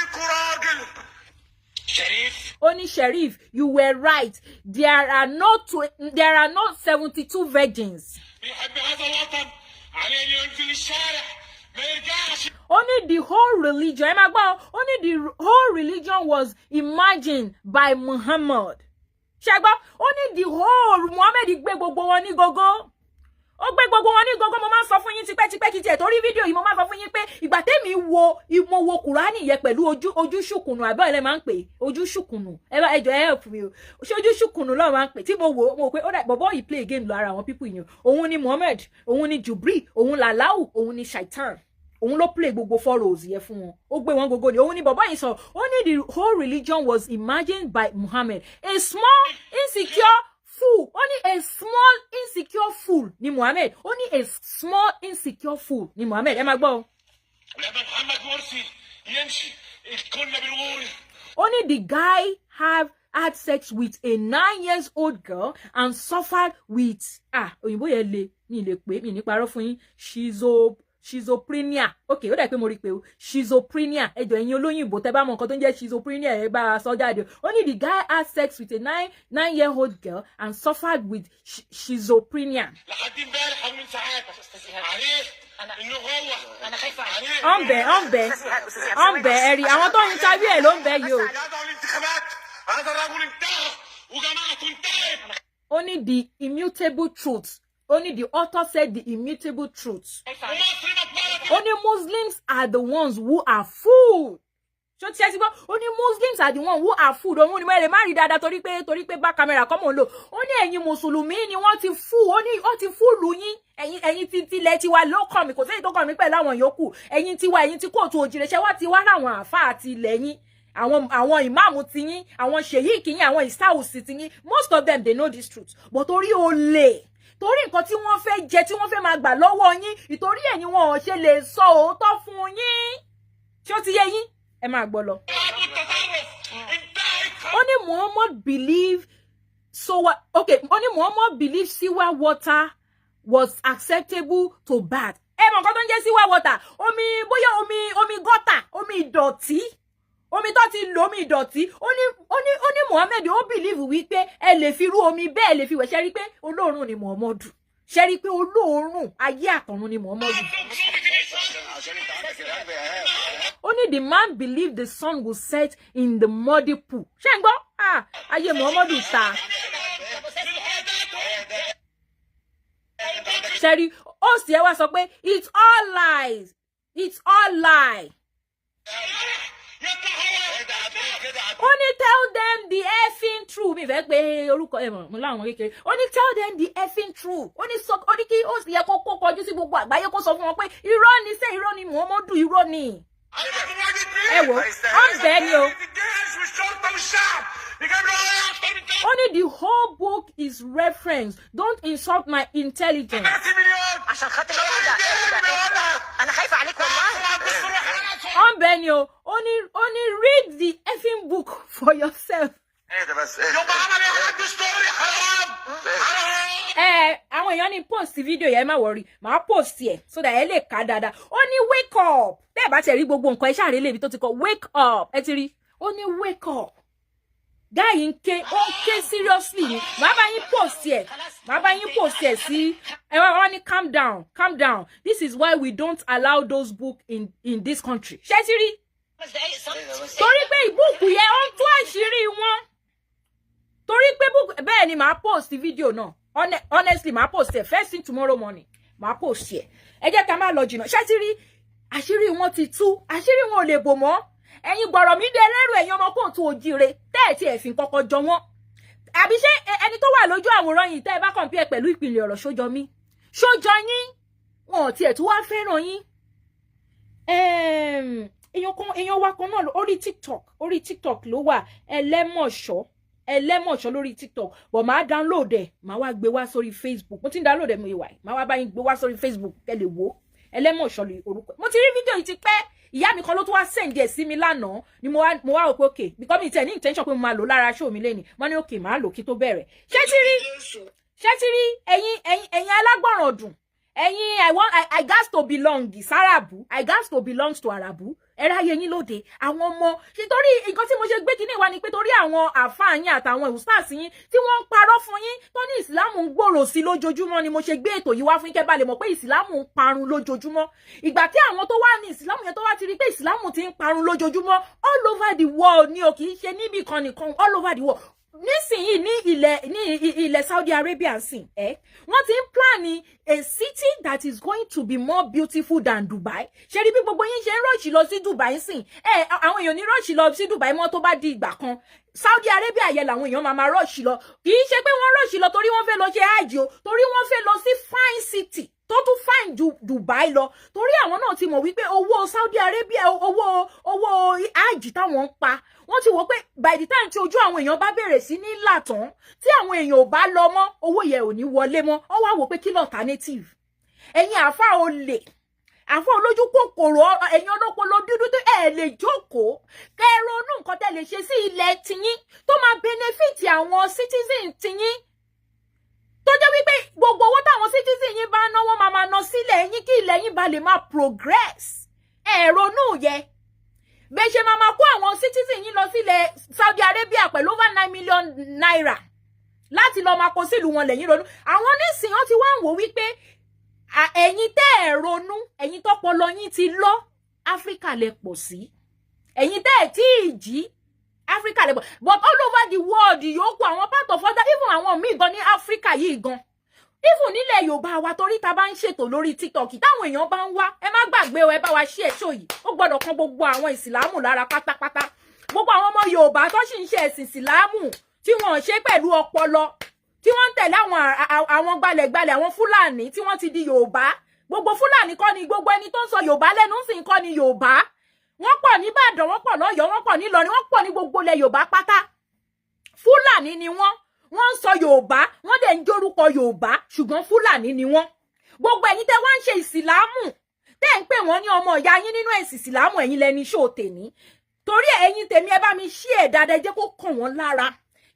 Only Sharif, you were right. There are not 72 virgins. Only the whole religion, only the whole religion was imagined by Muhammad. Only the whole Muhammad gbé gbogbo wọn ní gógó. Ó gbé gbogbo wọn ní gógó mo máa sọ fún yín tipẹ́ kí tiẹ̀ torí fídíò yìí mo máa sọ fún yín pé ìgbà tèmi wo Kùránì yẹn pẹ̀lú ojú ṣùkùnù àbẹ́ ilẹ̀ máa ń pè ojú ṣùkùnù ẹjọ́ help me o ṣé ojú ṣùkùnù lọ́wọ́ máa ń pè tí mo wò pé ó dà bọ̀bọ̀ yìí play game lọ ara àwọn people yẹn òun ni Muhammad òun ni Jubril òun làláwù òun ni Shaitan òun ló play gbogbo follows yẹn fún wọn ó gbé wọn gbogbo ni òun ni bọ̀bọ̀ yìí sọ only the whole religion was imagined by Muhammad a small insecure fool, only a small insecure fool ni Muhammad. Only a small insecure fool ni Muhammad. Ẹ máa gbọ́. Only the guy had sex with a 9-year-old girl and suffered with òyìnbó yẹn le mi lè pè mi ní parọ́ fún yín schizophrenia. Okay, ó dà pé mo rí pé o schizophrenia. Ẹ jọ̀ọ́ ẹ̀yin olóyìnbó tẹ́ bá mọ̀ nǹkan tó ń jẹ́ schizophrenia ẹ bá sọ jáde. Only the guy had sex with a 9-year-old girl and suffered with schizophrenia. ọ̀nbẹ ẹ̀rí àwọn tó ń interview ẹ̀ ló ń bẹ yìí o. Only the immutable truth. Only the author said the immutable truth. Only Muslims are the ones who are fooled. So only Muslims are the ones who are fooled. Òun ni mẹ́rẹ̀ má rí dáadáa torí pé bá camera come on lo. Only ẹ̀yin Mùsùlùmí ni wọ́n ti fool. Only ó ti fool yín. Ẹ̀yin ti lẹ ti wá ló kàn mí kò sẹ́yìn tó kàn mí pẹ̀lú àwọn yòókù. Ẹ̀yin ti kóòtù òjìrè ṣe wá ti wá láwọn àfáà àti ilẹ̀ yín. Àwọn ìmáàmù ti yín, àwọn ṣèyíkì yín, àwọn ìsáùsì ti yín. Most of them they know this truth. But torí olè torí nǹkan tí wọ́n fẹ́ jẹ tí wọ́n fẹ́ máa gbà lọ́wọ́ yín ìtorí ẹ̀ ni wọn ò ṣe lè sọ òótọ́ fún yín ṣé ó ti yé yín ẹ máa gbọ́ lọ. Only Muhammad believed only Muhammad believed sewer water was acceptable to bath. Ẹ mọ̀ nǹkan tó ń jẹ́ sewer water bóyá omi gọ́tà omi ìdọ̀tí omi tó ti lò omi ìdọ̀tí ó ní Muhammad ó believe wípé ẹ lè fi rú omi bẹ́ẹ̀ lè fi wẹ̀ ṣe rí pé olóòórùn ni Muhammadu ṣe rí pé olóòórùn ayé àtọ̀run ni Muhammadu. Only the man believed the sun would set in the muddy pool. Ṣé ń gbọ́ ayé Muhammadu ta. Ṣe rí ó sì ẹ wá sọ pé it's all lies it's all lie. Only tell them the effing truth. Mi fẹ́ pé orúkọ mo láwọn kékeré. Only tell them the effing truth. Only sọ ó ní kí ó sì yẹ kó kọjú sí gbogbo àgbáyé kó sọ fún wọn pé irọ́ ni ṣé irọ́ ni Muhammadu irọ́ ni. Ẹ wò ó bẹ́ẹ̀ ni o. Only the whole book is reference. Don't insult my intelligence. Benio, only read the effing book for yourself. Àwọn èèyàn ní post video yẹn má worry. Màá post ẹ so that ẹ lè kà dáadáa. Only wake up. Tẹ́ bá tẹ̀ rí gbogbo nǹkan ẹ ṣáà rí lébi tó ti kọ wake up. Ẹ ti rí. Only wake up. Guy in K, okay, seriously. Màá bá yín post ẹ. Màá bá yín post ẹ sí. Only calm down, calm down. This is why we don't allow those books in this country. Ṣé ti rí? Torí pé ìbùkù yẹn ó ń tú àṣírí wọn. Torí pé book bẹ́ẹ̀ ni màá post video náà. Honestly, màá post ẹ first thing tomorrow morning. Màá post ẹ. Ẹ jẹ́ ká má lọ jìnnà. Ṣé ti rí? Àṣírí wọn ti tú. Àṣírí wọn ò lè bò mọ́. Ẹ̀yin gbọ̀rọ̀ mi dé lẹ́rù ẹ̀yin ọmọ kóòtù òjìire tẹ́ ti ẹ̀fìn kọ́kọ́ jọ wọ́n. Àbí ṣé ẹni tó wà lójú àwòrán yìí tẹ́ bá compare pẹ̀lú ìpìlẹ̀ ọ̀rọ̀ ṣójọ mi. Ṣójọ yín. Wọn ò tiẹ̀ tún wá fẹ́ràn yín. Èèyàn wa kan náà orí TikTok ló wà ẹlẹ́mọ̀ṣọ́ lórí TikTok but máa download ẹ̀ máa wá gbé wá sórí Facebook mo ti ń download ẹ̀ mo ìwà máa wá bá yín gbé wá sórí Facebook ẹ lè wò ẹlẹ́mọ̀ṣọ́ lórí orúkọ mo ti rí fídíò yìí ti pẹ́ ìyá mi kan ló tún wá send ẹ̀ sí mi lánàá ni mo wá wò pé okay because mi tẹ̀ ní intention pé mo máa lò lára show mi lẹ́ni mo ní okay máa lò kí tó bẹ̀rẹ̀ ṣé ti rí ẹ̀yin alágbọ̀ràn ọdún ẹ̀yin I got to belong sarabu I got to belong to arabu ẹ̀rá ayé yín lóde àwọn ọmọ nítorí nǹkan tí mo ṣe gbé kíní wá ni pé torí àwọn àfáà yín àtàwọn ìwúsàs yín tí wọ́n ń parọ́ fún yín tó ní ìsìlámù ń gbòòrò sí lójoojúmọ́ ni mo ṣe gbé ètò yìí wá fún yín kẹ́ bá lè mọ̀ pé ìsìlámù ń parun lójoojúmọ́ ìgbà tí àwọn tó wà ní ìsìlámù yẹn tó wá ti rí pé ìsìlámù ti ń parun lójoojúmọ́ all over the world ni o kì í ṣe níbì kan nìkan all over the world nísìnyí ní ilẹ̀ Saudi Arabia sìn wọ́n ti ń plan a city that is going to be more beautiful than Dubai ṣe rí bí gbogbo yín ṣe ń rọ́ọ̀ṣì lọ sí Dubai sìn àwọn èèyàn ní rọ́ọ̀ṣì lọ sí Dubai mọ́ tó bá di ìgbà kan Saudi Arabia yẹn làwọn èèyàn máa rọ́ọ̀ṣì lọ kì í ṣe pé wọ́n rọ́ọ̀ṣì lọ torí wọ́n fẹ́ lọ ṣe hajj o torí wọ́n fẹ́ lọ sí fine city tó tún fine ju Dubai lọ torí àwọn náà ti mọ̀ wípé owó Saudi Arabia owó hajj táwọn ń pa wọ́n ti wò pé by the time tí ojú àwọn èèyàn bá bẹ̀rẹ̀ sí ní làtàn tí àwọn èèyàn ò bá lọ mọ́ owó yẹn ò ní wọlé mọ́ wọ́n wá wò pé kí l'alternative ẹ̀yin àfáà olè àfáà olójú kòkòrò ẹ̀yin ọlọ́pọlọ dúdú tó lè jókòó kẹ́ ẹ ronú nǹkan tẹ́ lè ṣe sí ilẹ̀ tiyín tó máa benefit àwọn citizen tiyín tó jẹ́ wípé gbogbo owó táwọn citizen yín bá ná wọ́n máa ná sílẹ̀ yín kí ilẹ̀ yín bá lè máa progress ẹ ronú yẹn bẹ́ẹ̀ ṣe máa kó àwọn citizen yín lọ sílẹ̀ Saudi Arabia pẹ̀lú over 9 million naira láti lọ máa kó sílùú wọn lẹ́yìn ronú àwọn nísìnyí wọ́n ti wá ń wò wípé ẹ̀yin tẹ́ ẹ̀ ronú ẹ̀yin tọ́pọlọ yín ti lọ Áfíríkà lẹ pọ̀ sí ẹ̀yin tẹ́ ẹ̀ tí ì jí Áfíríkà lẹ pọ̀ but all over the world yòókù àwọn part of other even àwọn míì gan ní Áfíríkà yìí gan even nílẹ̀ Yorùbá wa torí ta bá ń ṣètò lórí TikTok táwọn èèyàn bá ń wá ẹ má gbàgbé o ẹ bá wa share show yìí ó gbọ́dọ̀ kan gbogbo àwọn ìsìlámù lára pátápátá gbogbo àwọn ọmọ Yorùbá tó sì ń ṣe ẹ̀sìn ìsìlámù tí wọ́n ṣe pẹ̀lú ọpọlọ tí wọ́n ń tẹ̀lé àwọn gbalẹ̀gbalẹ̀ àwọn Fúlàní tí wọ́n ti di Yorùbá gbogbo Fúlàní kọ́ ni gbogbo ẹni tó ń sọ Yorùbá lẹ́nu sì ń kọ́ ni Yorùbá wọ́n pọ̀ ní Ìbàdàn wọ́n pọ̀ lọ́yọ̀ọ́ wọ́n pọ̀ nílọrin wọ́n pọ̀ ní gbogbo ilẹ̀ Yorùbá pátá Fúlàní ni wọ́n ń sọ Yorùbá wọ́n dẹ̀ ń jórúkọ Yorùbá ṣùgbọ́n Fúlàní ni wọ́n gbogbo ẹ̀yin tẹ́ wá ń ṣe ìsìlámù tẹ́ ń pè wọ́n ní ọmọ ìyá yín nínú ẹ̀sìn ìsìlámù ẹ̀yin lẹni ṣó tèmi torí ẹ̀yin tèmi ẹ bá mi ṣí ẹ̀ dáadáa jẹ́ kó kàn wọ́n lára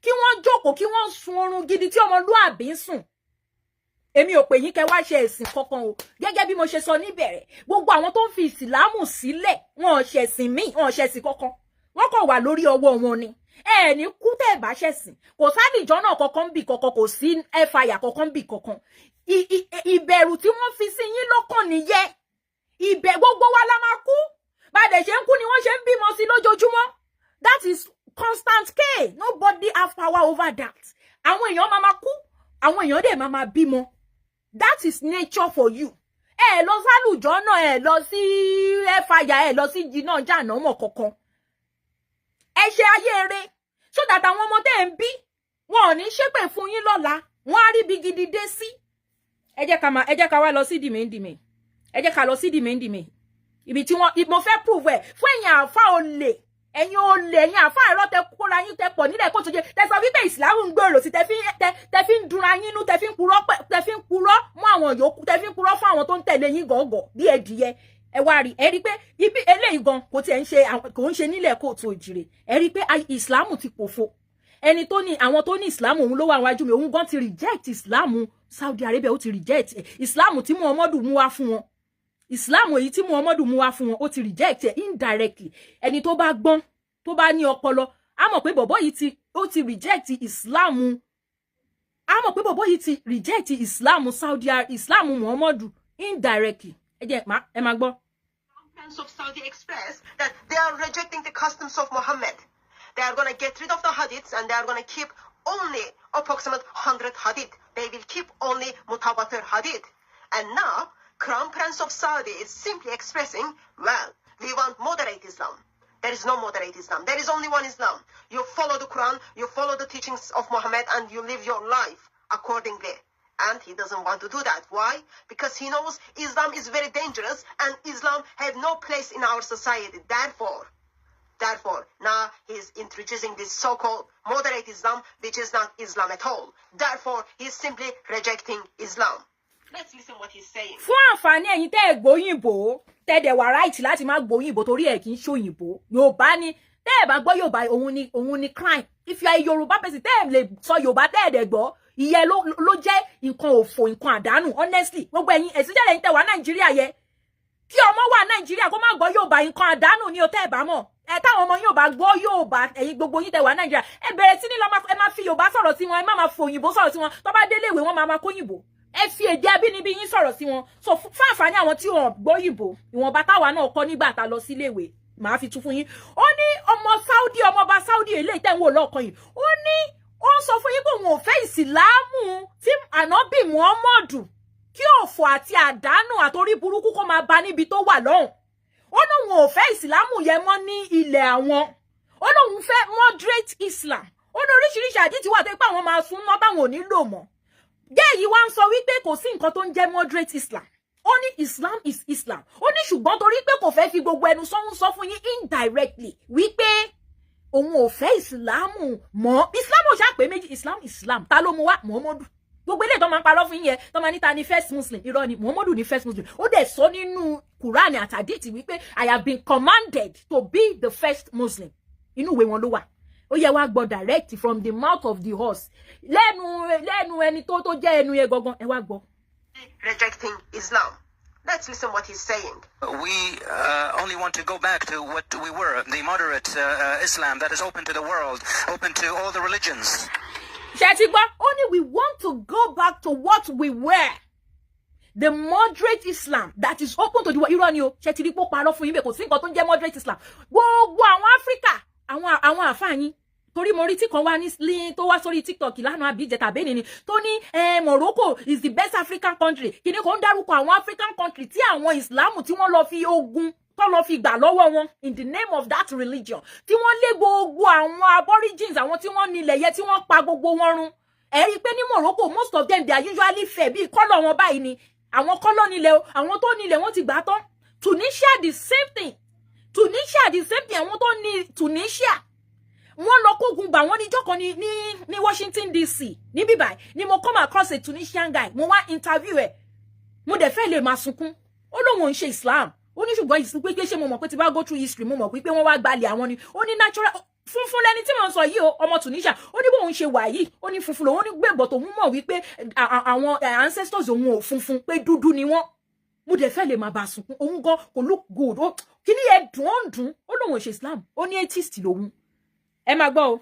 kí wọ́n jókòó kí wọ́n sun oorun gidi tí ọmọlúàbí ń sùn èmi ò pè yín kẹ́ wá ṣe ẹ̀sìn kankan o gẹ́gẹ́ bí mo ṣe sọ níbẹ̀rẹ̀ gbogbo àwọn tó ń fi ìsìlámù sílẹ̀ wọn ò ṣẹ̀sìn míì wọn ò ṣẹ̀sìn kankan wọ́n kàn wà lórí ọwọ́ wọn ni ní kú tẹ́ bá ṣẹ̀sìn kò sádìjọ́ náà kankan bì kankan kò sí ẹ̀fàyà kankan bì kankan ìbẹ̀rù tí wọ́n fi sí yín lọ́kàn nìyẹn ìbẹ̀ gbogbo wa la máa kú bá dẹ̀ ṣe ń kú ni wọ́n ṣe ń bímọ sí lójoojúmọ́ that is constant care nobody have power over that àwọn èèyàn máa kú àwọn èèyàn dẹ̀ máa bímọ that is nature for you lọ sálùjọ́ náà lọ sí ẹ̀fàyà lọ sí jìnnà jàǹnà mọ̀ kankan ẹ ṣe ayé rere so that àwọn ọmọ tẹ́ ń bí wọn ò ní ṣépè fún yín lọ́la wọ́n á rí bí gidi dé sí. ẹ jẹ́ ká wá lọ sí dìmẹ́ǹdìmẹ́ ẹ jẹ́ ká lọ sí dìmẹ́ǹdìmẹ́ ibi tí mo fẹ́ prove ẹ̀ fún ẹ̀yin àfa olè ẹ̀yin àfa ẹ̀rọ tẹ kóra yín tẹ pọ̀ nílẹ̀ kó tó jẹ tẹ sọ wípé ìsìlámù ń gbòòrò sí tẹ fi ń dunra yín nú tẹ fi ń purọ́ mọ́ àwọn yòókù tẹ fi ń purọ́ fún àwọn tó ń tẹ̀lé yín gọ̀ọ̀gọ̀ bí ẹdìyẹ ẹ wá rí ẹ rí pé ibi eléyìí gan kò tiẹ̀ ń ṣe kò ń ṣe nílẹ̀ kóòtù òjìrè ẹ rí pé ìsìlámù ti pòfo ẹni tó ní àwọn tó ní ìsìlámù òun ló wà wájú mi òun gan ti reject ìsìlámù Saudi Arabia ó ti reject ìsìlámù tí Muhammadu mú wá fún wọn ìsìlámù èyí tí Muhammadu mú wá fún wọn ó ti reject indirectly ẹni tó bá gbọ́n tó bá ní ọpọlọ á mọ̀ pé bọ̀bọ́ yìí ó ti reject ìsìlámù á mọ̀ pé bọ̀bọ́ yìí ti reject ìsìlámù Saudi Arabia ìsìlámù Muhammadu indirectly ẹ máa gbọ́. Of Saudi express that they are rejecting the customs of Muhammad. They are going to get rid of the hadiths and they are going to keep only approximate 100 hadith. They will keep only mutawatir hadith. And now, Crown Prince of Saudi is simply expressing, well, we want moderate Islam. There is no moderate Islam. There is only one Islam. You follow the Quran, you follow the teachings of Muhammad, and you live your life accordingly. And he doesn't want to do that. Why? Because he knows Islam is very dangerous and Islam have no place in our society. Therefore, now he's introducing this so-called moderate Islam, which is not Islam at all. Therefore, he's simply rejecting Islam. Let's listen what he's saying. Fún àǹfààní ẹ̀yin tẹ́ ẹ gbóyìnbó, tẹ́ dẹ̀ wà right láti má gbóyìnbó torí ẹ̀ kì í ṣòyìnbó. Yorùbá ni tẹ́ ẹ bá gbọ́ Yorùbá òun ni crime. If you are a Yorùbá person, tẹ́ ẹ lè sọ Yorùbá tẹ́ ẹ dẹ̀ gbọ́. Ìyẹn ló jẹ́ nǹkan òfò nǹkan àdánù honestly gbogbo ẹ̀yin especially ẹ̀yin tẹ́ wà Nàìjíríà yẹ kí ọmọ wà Nàìjíríà kó má gbọ́ Yorùbá nǹkan àdánù ni o tẹ́ ẹ bá mọ̀ ẹ táwọn ọmọ yóò bá gbọ́ Yorùbá ẹ̀yin gbogbo yín tẹ́ wà Nàìjíríà ẹ bẹ̀rẹ̀ sí ní lọ ẹ má fi Yorùbá sọ̀rọ̀ sí wọn ẹ má máa fi òyìnbó sọ̀rọ̀ sí wọn tó bá délé ìwé wọn máa kó òyìnbó ẹ fi èdè abínibí yín sọ̀rọ̀ sí wọn so fún àǹfààní àwọn tí wọn gbọ́ òyìnbó ìwọ̀nba táwa náà kọ́ nígbà tá lọ sí iléèwé màá fi tú fún yín ó ní ọmọọba Saudi eléyìí tẹ́ ń wò lọ́ọ̀kan yìí ó ní ó ń sọ fún yín pé òun ò fẹ́ ìsìláàmù tí ànábì Muhammadu kí òfò àti àdánù àtorí burúkú kó máa bá níbi tó wà lọ́hùn ó ní òun ò fẹ́ ìsìláàmù yẹn mọ́ ní ilẹ̀ àwọn ó ní òun fẹ́ moderate Islam ó ní oríṣiríṣi àdìtì wà tó pé àwọn máa sún mọ́ táwọn ò ní lò mọ́ gẹ́ẹ̀ yìí wá ń sọ wípé kò sí nǹkan tó ń jẹ́ moderate Islam ó ní Islam is Islam ó ní ṣùgbọ́n torí pé kò fẹ́ fi gbogbo ẹnu sọ fún yín indirectly wípé òun ò fẹ́ ìsìláàmù mọ́ ìsìláàmù ṣàpè méjì Islam ta ló mú wá Muhammadu gbogbo eléyìí tó máa ń parọ́ fún yẹn tó máa níta ní first Muslim irọ́ ni Muhammadu ní first Muslim ó dẹ̀ sọ nínú Quran àti àdìtì wípé I have been commanded to be the first Muslim inú ìwé wọn ló wà ó yẹ wá gbọ́ direct from the mouth of the horse lẹ́nu ẹni tó jẹ́ ẹnu yẹn gangan ẹ wá gbọ́. Rejecting Islam. Let's listen what he's saying. We only want to go back to what we were, the moderate Islam that is open to the world, open to all the religions. Only we want to go back to what we were. The moderate Islam that is open to the world. Irọ́ ni o, ṣé ti rí pé parọ́ fún yín bẹ́ẹ̀ kò sí nǹkan tó ń jẹ́ moderate Islam. Gbogbo àwọn Áfíríkà, àwọn àfáàyín torí mo rí tí kan wá ní tó wá sórí TikTok lánàá àbí ìjẹta bẹ́ẹ̀ ni tó ní Morocco is the best African country kìíní kan ń dárúkọ àwọn African country tí àwọn Ìsìlámù tí wọ́n lọ fi ogun tó lọ fi gbà lọ́wọ́ wọn in the name of that religion tí wọ́n lé gbogbo àwọn aborigines àwọn tí wọ́n nílẹ̀ yẹ tí wọ́n pa gbogbo wọn run ẹ rí pé ní Morocco most of them they are usually fair bí kọ́lọ̀ wọn báyìí ni àwọn kọ́lọ̀ nílẹ̀ o àwọn tó nílẹ̀ wọ́n ti gbà tán Tunisia the same thing àwọn tó ní Tunisia wọ́n lọ kógun bá wọn níjọ́ kan ní Washington DC ní bíbáyìí ni mo come across a Tunisian guy mo wá interview ẹ̀ mo dẹ̀ fẹ́ lè máa sunkún ó lóun ń ṣe Islam ó ní ṣùgbọ́n ìsìn pé ṣé mo mọ̀ pé tí bá go through history mo mọ̀ pé wọ́n wá gbalẹ̀ àwọn ni ó ní natural funfun lẹni tí mo ń sọ yìí o ọmọ Tunisia ó ní bóun ṣe wà yìí ó ní funfun lòun ní gbẹ̀bọ̀ tòun mọ̀ wípé àwọn ancestors òun ò funfun pé dúdú ni wọ́n mo dẹ̀ fẹ́ lè máa bá sunkún òun gan kò look good ó kí ni ẹ dùn ó lóun ṣe Islam ó ní atheist lòun ẹ máa gbọ́ o.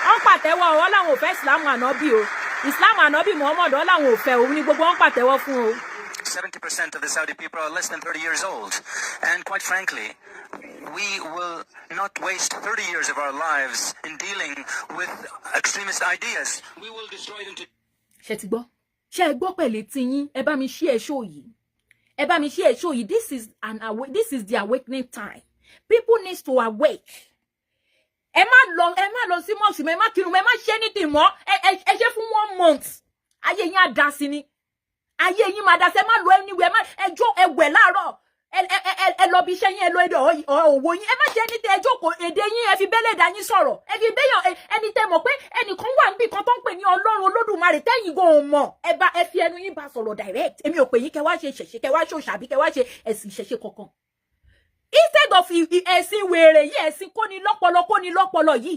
wọ́n pàtẹ́wọ́ ọ láwọn ò fẹ́ ìsìlámù ànábì o ìsìlámù ànábì Muhammad ọ láwọn ò fẹ́ òun ni gbogbo wọn pàtẹ́wọ́ fún o. 70% of the Saudi people are less than 30 years old. And quite frankly, we will not waste 30 years of our lives in dealing with extremist ideas. We will destroy them to... Ṣé ti gbọ́? Ṣé ẹ gbọ́ pẹ̀lú tí yín ẹ bá mi ṣí ẹ ṣó yìí. ẹ bá mi share show yìí. This is the awakening time. People need to awake. Ẹ má lọ sí mosque, ẹ má kírun, ẹ má ṣe anything mọ́. Ẹ ṣe fún 1 month. Ayé yín á dá sí ni. Ayé yín máa dá sí, ẹ má lọ anywhere, ẹ jó ẹwẹ̀ láàárọ̀. Ẹ lọ bí iṣẹ́ yín, ẹ lọ èdè òwò yín, ẹ má ṣe anything, ẹ jókòó èdè yín, ẹ fi bẹ́lẹ̀ dá yín sọ̀rọ̀. Ẹ fi béyàn ẹni tẹ́ mọ̀ pé ẹnìkan wà níbì kan tó ń pè ní Ọlọ́run Olódùmarè tẹ́yìn gan mọ̀. Ẹ fi ẹnu yín bá sọ̀rọ̀ direct. Èmi ò pè yín kẹ́ wá ṣe ṣẹ̀ṣẹ̀, kẹ́ wá ṣe òṣàbí, kẹ́ wá ṣe ẹ̀sìn ṣẹ̀ṣẹ̀ kankan. Instead of ẹ̀sìn wèrè yìí, ẹ̀sìn kóni lọ́pọlọ yìí.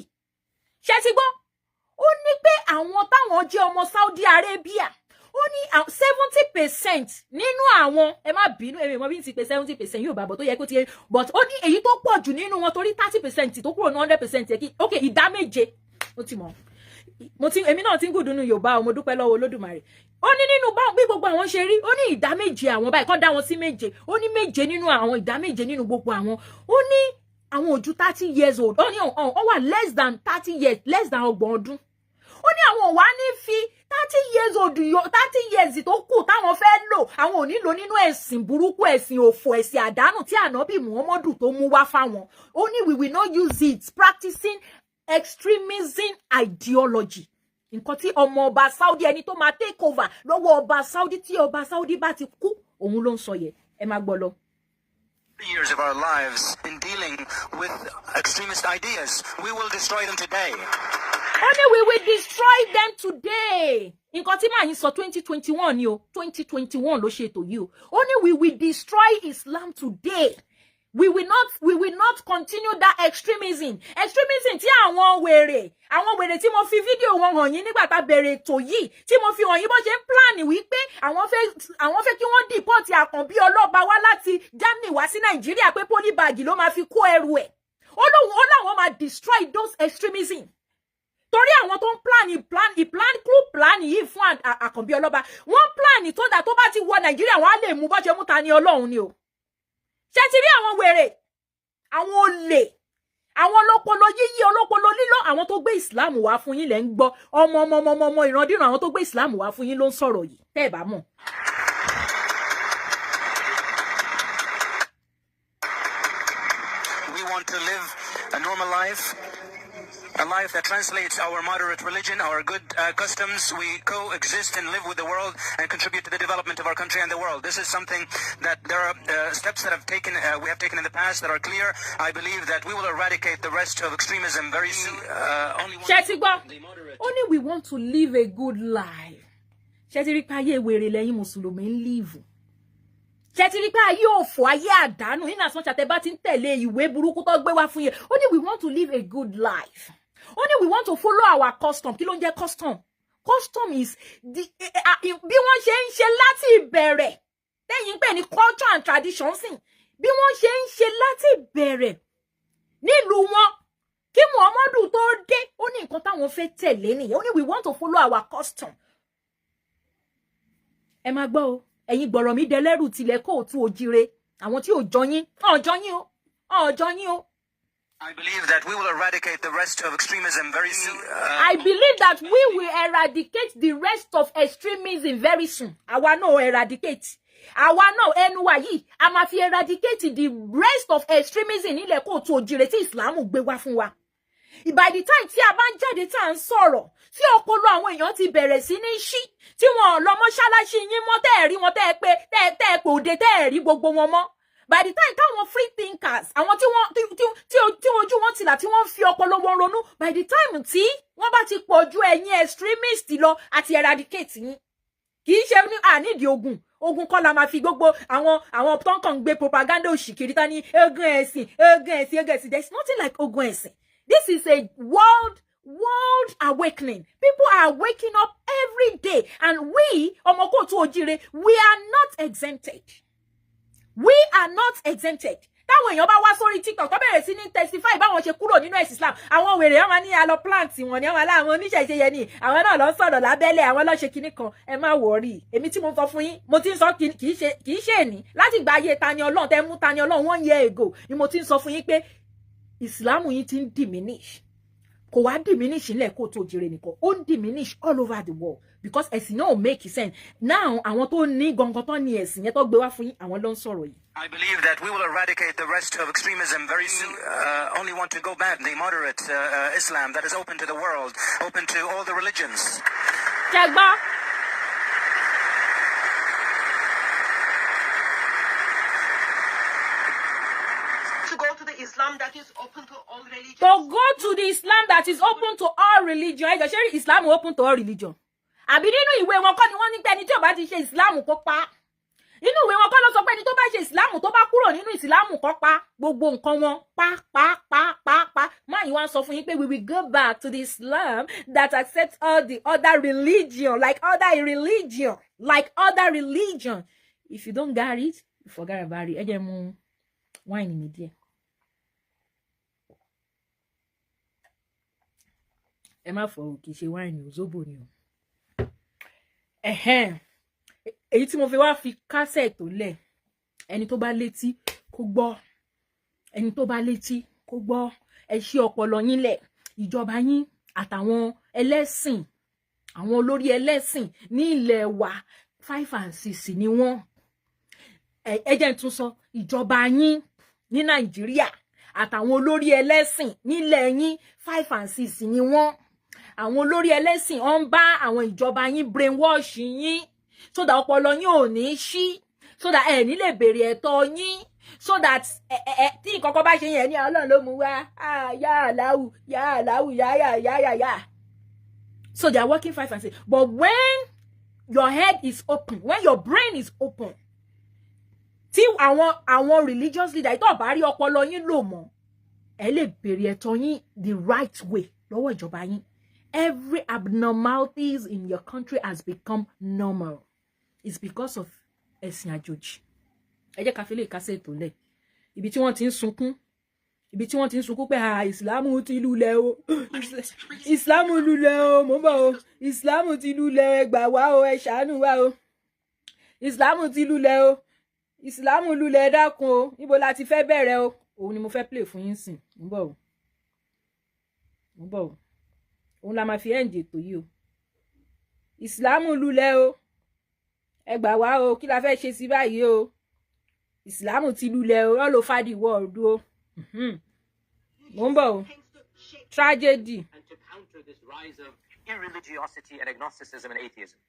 Ṣé ti gbọ́? Ó ní pé àwọn táwọn jẹ́ ọmọ Saudi Arabia, ó ní 70% nínú àwọn, ẹ má bínú, èmi mọ̀ bí ti pé 70% yóò bàbọ̀ tó yẹ kó ti, but ó ní èyí tó pọ̀ jù nínú wọn torí 30% tó kúrò ní 100% yẹ kí, okay, ìdá méje. Ó ti mọ̀. Èmi náà ti ń gùdùnú Yorùbá, mo dúpẹ́ lọ́wọ́ Olódùmarè. Ó ní nínú bí gbogbo àwọn ṣe rí, ó ní ìdá méje àwọn báyìí kàn dá wọn sí méje. Ó ní méje nínú àwọn, ìdá méje nínú gbogbo àwọn. Ó ní àwọn ojú 30 years old. Ó ní ó wà less than 30 years, less than 30 ọdún. Ó ní àwọn wá ní fi 30 years old 30 years tó kù táwọn fẹ́ lò, àwọn ò ní lò nínú ẹ̀sìn burúkú, ẹ̀sìn òfò, ẹ̀sìn àdánù tí Ànábì Muhammadu tó mú wá fáwọn. Ó ní we will not use it practicing extremism ideology. Nǹkan tí ọmọ ọba Saudi, ẹni tó máa take over lọ́wọ́ ọba Saudi, tí ọba Saudi bá ti kú, òun ló ń sọ yẹ. Ẹ máa gbọ́ lọ. Years of our lives in dealing with extremist ideas. We will destroy them today. Only we will destroy them today. Nǹkan tí màá yín sọ 2021 ni o. 2021 ló ṣe ètò yìí o. Only we will destroy Islam today. We will not continue that extremism. Extremism tí àwọn wèrè tí mo fi fídíò wọn hàn yín nígbà tá bẹ̀rẹ̀ ètò yìí, tí mo fi hàn yín bó ṣe ń plan wí pé àwọn fẹ́ kí wọ́n deport Àkànbí ọlọ́ba wá láti Germany wá sí Nàìjíríà pé polybag ló máa fi kó ẹrù ẹ̀. Ó láwọn máa destroy those extremism. Torí àwọn tó ń plan yìí fún Àkànbí ọlọ́ba. Wọ́n plan tó dà tó bá ti wọ Nàìjíríà wọ́n á lè mú bó ṣe mú ta ni Ọlọ́run ni o. Ṣé ti rí àwọn wèrè, àwọn olè, àwọn olópolo yíyí, olópolo lílọ, àwọn tó gbé Islam wá fún yín lẹ́ ń gbọ́. Ọmọ ìrandíran àwọn tó gbé Islam wá fún yín ló ń sọ̀rọ̀ yìí. Tẹ́ ẹ bá mọ̀. We want to live a normal life. A life that translates our moderate religion, our good customs. We coexist and live with the world and contribute to the development of our country and the world. This is something that there are steps that we have taken in the past that are clear. I believe that we will eradicate the rest of extremism very soon. Only we want to live a good life. Ṣé pé ayé wèrè lẹ́yìn Mùsùlùmí ń live. Ṣé pé ayé òfò, ayé àdánù, in as much as tẹ́ bá ti ń tẹ̀lé ìwé burúkú tó gbé wá fún yín. Only we want to live a good life. Only we want to follow our custom. Kí ló ń jẹ́ custom? Custom is bí wọ́n ṣe ń ṣe láti ìbẹ̀rẹ̀. Tẹ́yìn pé ní culture and tradition sìn. Bí wọ́n ṣe ń ṣe láti ìbẹ̀rẹ̀ nílùú wọn. Kí Muhammadu tó dé, ó ní nǹkan táwọn fẹ́ tẹ̀lé nìyẹn. Only we want to follow our custom. Ẹ máa gbọ́ o. Ẹ̀yin gbọ̀rọ̀ mi dẹlẹ́rù tilẹ̀ kóòtù òjire. Àwọn tí ò jọ yín, ò jọ yín o. I believe that we will eradicate the rest of extremism very soon. I believe that we will eradicate the rest of extremism very soon. Àwa náà eradicate. Àwa náà ẹnu wa yìí, a máa fi eradicate the rest of extremism nílẹ̀ kóòtù òjire tí Islam gbé wá fún wa. By the time tí a bá ń jáde tá à ń sọ̀rọ̀, tí ọpọlọ àwọn èèyàn ti bẹ̀rẹ̀ sí ní ṣí, tí wọn lọ mọ́ṣáláṣí yín mọ́ tẹ́ rí wọn tẹ́ pé òde tẹ́ rí gbogbo wọn mọ́. By the time táwọn free thinkers, àwọn tí ojú wọn ti là tí wọ́n fi ọpọlọ wọn ronú, by the time tí wọ́n bá ti pọ̀ ju ẹ̀yin extremist lọ àti eradicate yín. Kì í ṣe ní ànídìí ogun kọ́ la máa fi gbogbo àwọn tó ń kàn gbé propaganda òṣìkiri tá ní ogun ẹ̀sìn. There is nothing like ogun ẹ̀sìn. This is a world awakening. People are waking up every day, and we, ọmọ kóòtù òjire, we are not exempted. We are not exempted. Táwọn èèyàn bá wá sórí TikTok tó bẹ̀rẹ̀ sí ní testify báwọn ṣe kúrò nínú ẹ̀sìn Islam. Àwọn wèrè àwọn ní alo plant wọn ni àwọn aláwọn oníṣẹ̀ṣe yẹn ni. Àwọn náà lọ sọ̀rọ̀ lábẹ́lẹ̀, àwọn lọ ṣe kinní kan. Ẹ má worry. Èmi tí mo sọ fún yín, mo ti ń sọ kì í ṣe èní. Láti gba ayé Tani Olohun tẹ́ mú Tani Olohun 1 year ago ni mo ti ń sọ fún yín pé Islam yín ti ń diminish. kò wá diminish nílẹ̀ kó tó jèrè nìkan ó diminish all over the world because ẹ̀sìn náà ò make sense now àwọn tó ní gangan tó ní ẹ̀sìn yẹn tó gbé wá fún yín àwọn ló ń sọ̀rọ̀ yìí. I believe that we will eradicate the rest of extremism very soon. Only want to go back the moderate Islam that is open to the world, open to all the religions. Jagba. To go to the Islam that is open to all religions. To go to the Islam that is open to all religion. Ẹ jọ̀ọ́ ṣé Islam open to all religion. Àbí nínú ìwé wọn kọ́ ni wọ́n ní pé ẹni tí ó bá ti ṣe Islam kó pa. Nínú ìwé wọn kọ́ ló sọ pé ẹni tó bá ṣe Islam tó bá kúrò nínú Islam kó pa gbogbo nǹkan wọn pa. Máa yín wá sọ fún yín pé we will go back to the Islam that accepts all the other religion like other religion. If you don't get it, you forget about it. Ẹ jẹ́ mu wine mi díẹ̀. Ẹ má fọ kì í ṣe wine o zobo ni o. Èyí tí mo fi wá fi kásẹ̀ tó lẹ̀ ẹni tó bá létí kó gbọ́ ẹni tó bá létí kó gbọ́ ẹ ṣí ọpọlọ yín lẹ̀ ìjọba yín àtàwọn ẹlẹ́sìn àwọn olórí ẹlẹ́sìn ní ilẹ̀ wa 5 and 6 ni wọ́n ẹ jẹ́ n tún sọ ìjọba yín ní Nàìjíríà àtàwọn olórí ẹlẹ́sìn nílẹ̀ yín 5 and 6 ni wọ́n àwọn olórí ẹlẹ́sìn ó ń bá àwọn ìjọba yín brainwash yín so that ọpọlọ yín ò ní ṣí so that ẹ ní lè béèrè ẹ̀tọ́ yín so that tí nǹkan kan bá ṣe yẹn ní Ọlọ́run ló mú wá yá àláwù yá. So they are working 5 and 6 but when your head is open when your brain is open tí àwọn religious leader tó bá rí ọpọlọ yín lò mọ́ ẹ lè béèrè ẹ̀tọ́ yín the right way lọ́wọ́ ìjọba yín. Every abnormalities in your country has become normal. It's because of ẹ̀sìn àjòjì. Ẹ jẹ́ ká fi lè kásẹ̀ tó lẹ̀. Ibi tí wọ́n ti ń sunkún pé Ìsìlámù ti lulẹ̀ o. Ìsìlámù lulẹ̀ o, mo bọ̀ o. Ìsìlámù ti lulẹ̀ ẹ gbà wá o, ẹ ṣàánú wá o. Ìsìlámù ti lulẹ̀ o. Ìsìlámù lulẹ̀ ẹ dákun o. Níbo la ti fẹ́ bẹ̀rẹ̀ o? Òun ni mo fẹ́ play fún yín sìn. Mo bọ̀ o. Òun la máa fi ẹ̀ǹjẹ̀ tó yìí o. Ìsìlámù lulẹ̀ o. Ẹ gbà wá o, kí la fẹ́ ṣe sí báyìí o. Ìsìlámù ti lulẹ̀ o, all over the world o. Mo ń bọ̀ o. Tragedy. And to counter this rise of irreligiosity and agnosticism and atheism.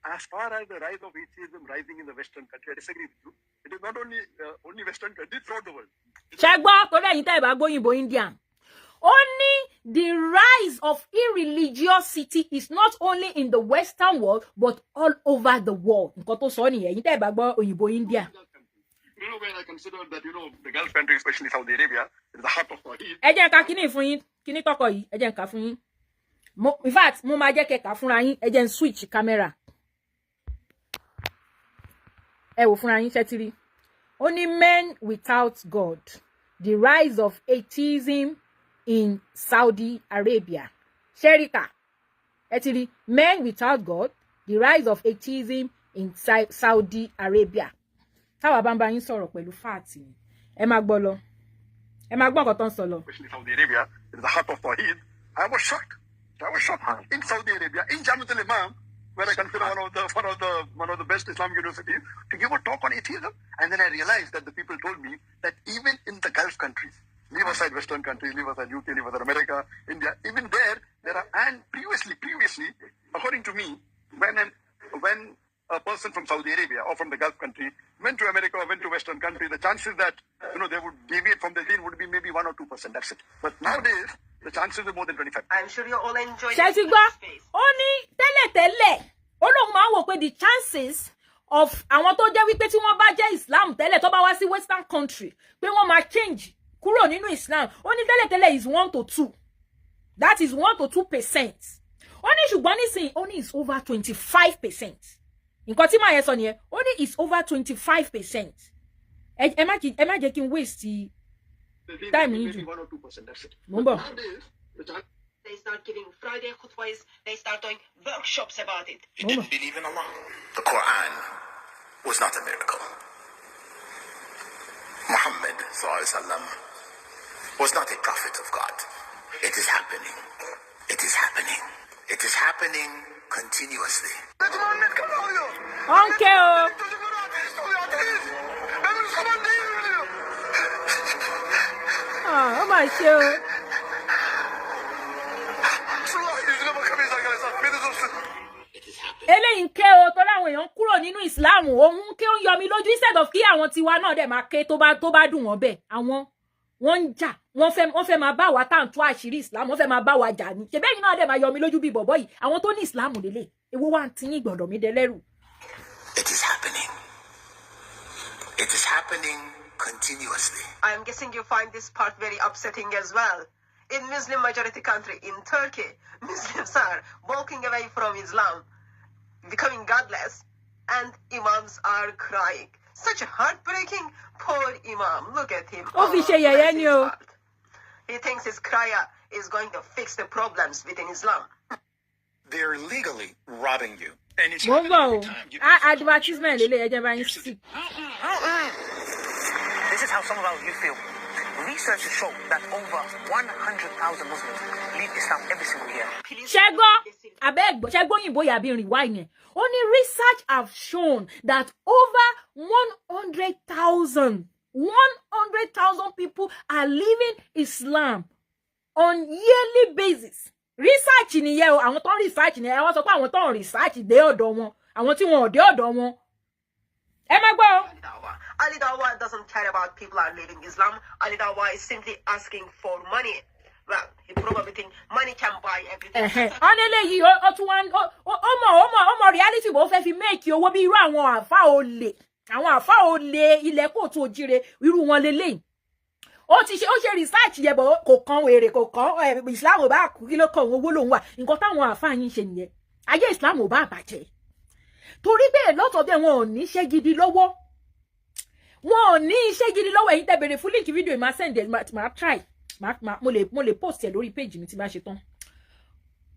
As far as the rise of atheism rising in the Western country, I disagree with you. It is not only Western countries, throughout the world. Ṣé gbọ́ torí ẹ̀yin tẹ́ ẹ bá gbóyìnbó Indian. Only the rise of irreligiosity is not only in the Western world, but all over the world. Nǹkan tó sọ nìyẹn, yín tẹ́ ẹ bá gbọ́ òyìnbó India. You know, when I consider that, the Gulf countries, especially Saudi Arabia, is the heart of Tawheed. Ẹ jẹ́ ká kíní fún yín, kíní tọkọ yìí, ẹ jẹ́ n ká fún yín. In fact, mo máa jẹ́ kẹ́ ká fúnra yín, ẹ jẹ́ n switch camera. Ẹ wò fúnra yín ṣé ti rí. Only men without God, the rise of atheism in Saudi Arabia. Sherika, etiri, men without God, the rise of atheism in Saudi Arabia. Táwa bá ń bá yín sọ̀rọ̀ pẹ̀lú fàtì. Ẹ máa gbọ́ lọ. Ẹ máa gbọ́ nǹkan tó ń sọ lọ. Especially Saudi Arabia, is the heart of Tawheed. I was shocked. In Saudi Arabia, in Jamiat al-Imam, where I consider one of the best Islamic universities, to give a talk on atheism. And then I realized that the people told me that even in the Gulf countries, leave aside Western countries, leave aside UK, leave aside America, India, even there are, and previously, according to me, when a person from Saudi Arabia or from the Gulf country went to America or went to Western country, the chances that they would deviate from the deen would be maybe 1 or 2%. That's it. But nowadays, the chances are more than 25%. I'm sure you all enjoy this space. Ó ní tẹ́lẹ̀tẹ́lẹ̀ ó lóun máa wò pé the chances of àwọn tó jẹ́ wípé tí wọ́n bá jẹ́ Islam tẹ́lẹ̀ tó bá wá sí Western country pé wọ́n máa change kúrò nínú Islam ó ní tẹ́lẹ̀tẹ́lẹ̀ is 1 to 2. That is 1 to 2%. Ó ní ṣùgbọ́n nísìnyí ó ní is over 25%. Nǹkan tí màá yẹn sọ nìyẹn ó ní is over 25%. Ẹ má jẹ́ kí n waste time yìí jù. 1 or 2%. That's it. Mo ń bọ̀. They start giving Friday khutbahs. They start doing workshops about it. You didn't believe in Allah. The Quran was not a miracle. Muhammad ﷺ was not a prophet of God. It is happening. It is happening. It is happening continuously. Okay, oh. Oh my God. Eléyìí ń ké o tó láwọn èèyàn kúrò nínú Islam òun ké ó yọ mí lójú instead of kí àwọn tiwa náà dẹ̀ máa ké tó bá dùn wọ́n bẹ́ẹ̀ àwọn wọ́n ń jà wọ́n fẹ́ máa bá wa tá à ń tú àṣírí Islam wọ́n fẹ́ máa bá wa jà ní ṣe bẹ́ẹ̀ yìí náà dẹ̀ máa yọ mí lójú bí bọ̀bọ́ yìí àwọn tó ní Islam lélẹ̀ èwo wá ń ti yín gbọ̀dọ̀ mi dẹlẹ́rù. It is happening. It is happening continuously. I am guessing you find this part very upsetting as well. In Muslim majority country, in Turkey, Muslims are walking away from Islam, becoming godless, and imams are crying. Such a heartbreaking, poor imam. Look at him. Oh, bless his heart. He thinks his cry is going to fix the problems within Islam. They're legally robbing you. And it's advertisement. This is how some of our youth feel. Research has shown that over 100,000 Muslims leave Islam every single year. Only research have shown that over 100,000 people are leaving Islam on yearly basis. Research ni ye o, àwọn tó research ni àwọn sọ pé àwọn tó research dé ọ̀dọ̀ wọn, àwọn tí wọn ò dé ọ̀dọ̀ wọn. Ẹ má gbọ́. Ali Dawah doesn't care about people are leaving Islam. Ali Dawah is simply asking for money. Well, he probably thinks money can buy everything. Honestly, you tún wá ọmọ reality bó fẹ́ fi make owó bí irú àwọn àfà olè. Àwọn àfà olè ilẹ̀ Kóòtù Òjíire irú wọn lélẹ́yìn. Ó ṣe research yẹ bọ̀ kò kan wèrè kò kan Islam ò bá kú kí ló kan owó lòun wà. Nǹkan táwọn àfà yín ṣe nìyẹn. Ayé Islam ò bá bàjẹ́. Torí bẹ́ẹ̀ lot of them wọn ò ní iṣẹ́ gidi lọ́wọ́. Wọn ò ní iṣẹ́ gidi lọ́wọ́ ẹ̀yin tẹ́ bèrè fún link video ma send it ma try mo lè post ẹ lórí page mi tí bá ṣe tán.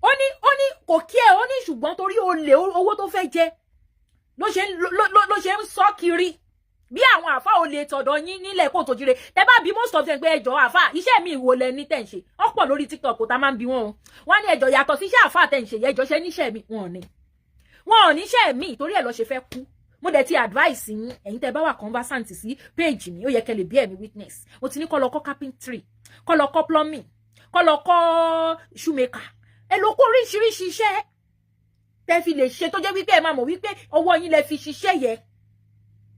Ó ní kò kí ẹ ó ní ṣùgbọ́n torí olè owó tó fẹ́ jẹ ló ṣe ń sọ kiri bí àwọn àfà olè tọ̀dọ̀ yín nílẹ̀ Kóòtù Òjíire tẹ́ bá bí most of them pé ẹjọ́ àfà iṣẹ́ mi ìwò lẹ ní tẹ́ ń ṣe ọ̀pọ̀ lórí TikTok tá máa ń bi wọn o wọ́n ní ẹjọ́ yàtọ̀ sí iṣẹ́ àfà tẹ́ ń ṣe ẹjọ́ ṣe níṣẹ́ mi wọn ò níṣẹ́ mi torí ẹ̀ lọ ṣe fẹ́ kú. Mo dẹ̀ ti advice yín ẹ̀yin tẹ́ bá wà conversant sí page mi ó yẹ kẹ́ lè bí ẹ̀mí witness mo ti ní kó lọ kọ́ carpentry kó lọ kọ́ plumbing kó lọ kọ́ shoemaker ẹ lọ kó oríṣiríṣi iṣẹ́ tẹ́ fi lè ṣe tó jẹ́ wípé ẹ máa mọ̀ wípé ọwọ́ yín lẹ fi ṣiṣẹ́ yẹ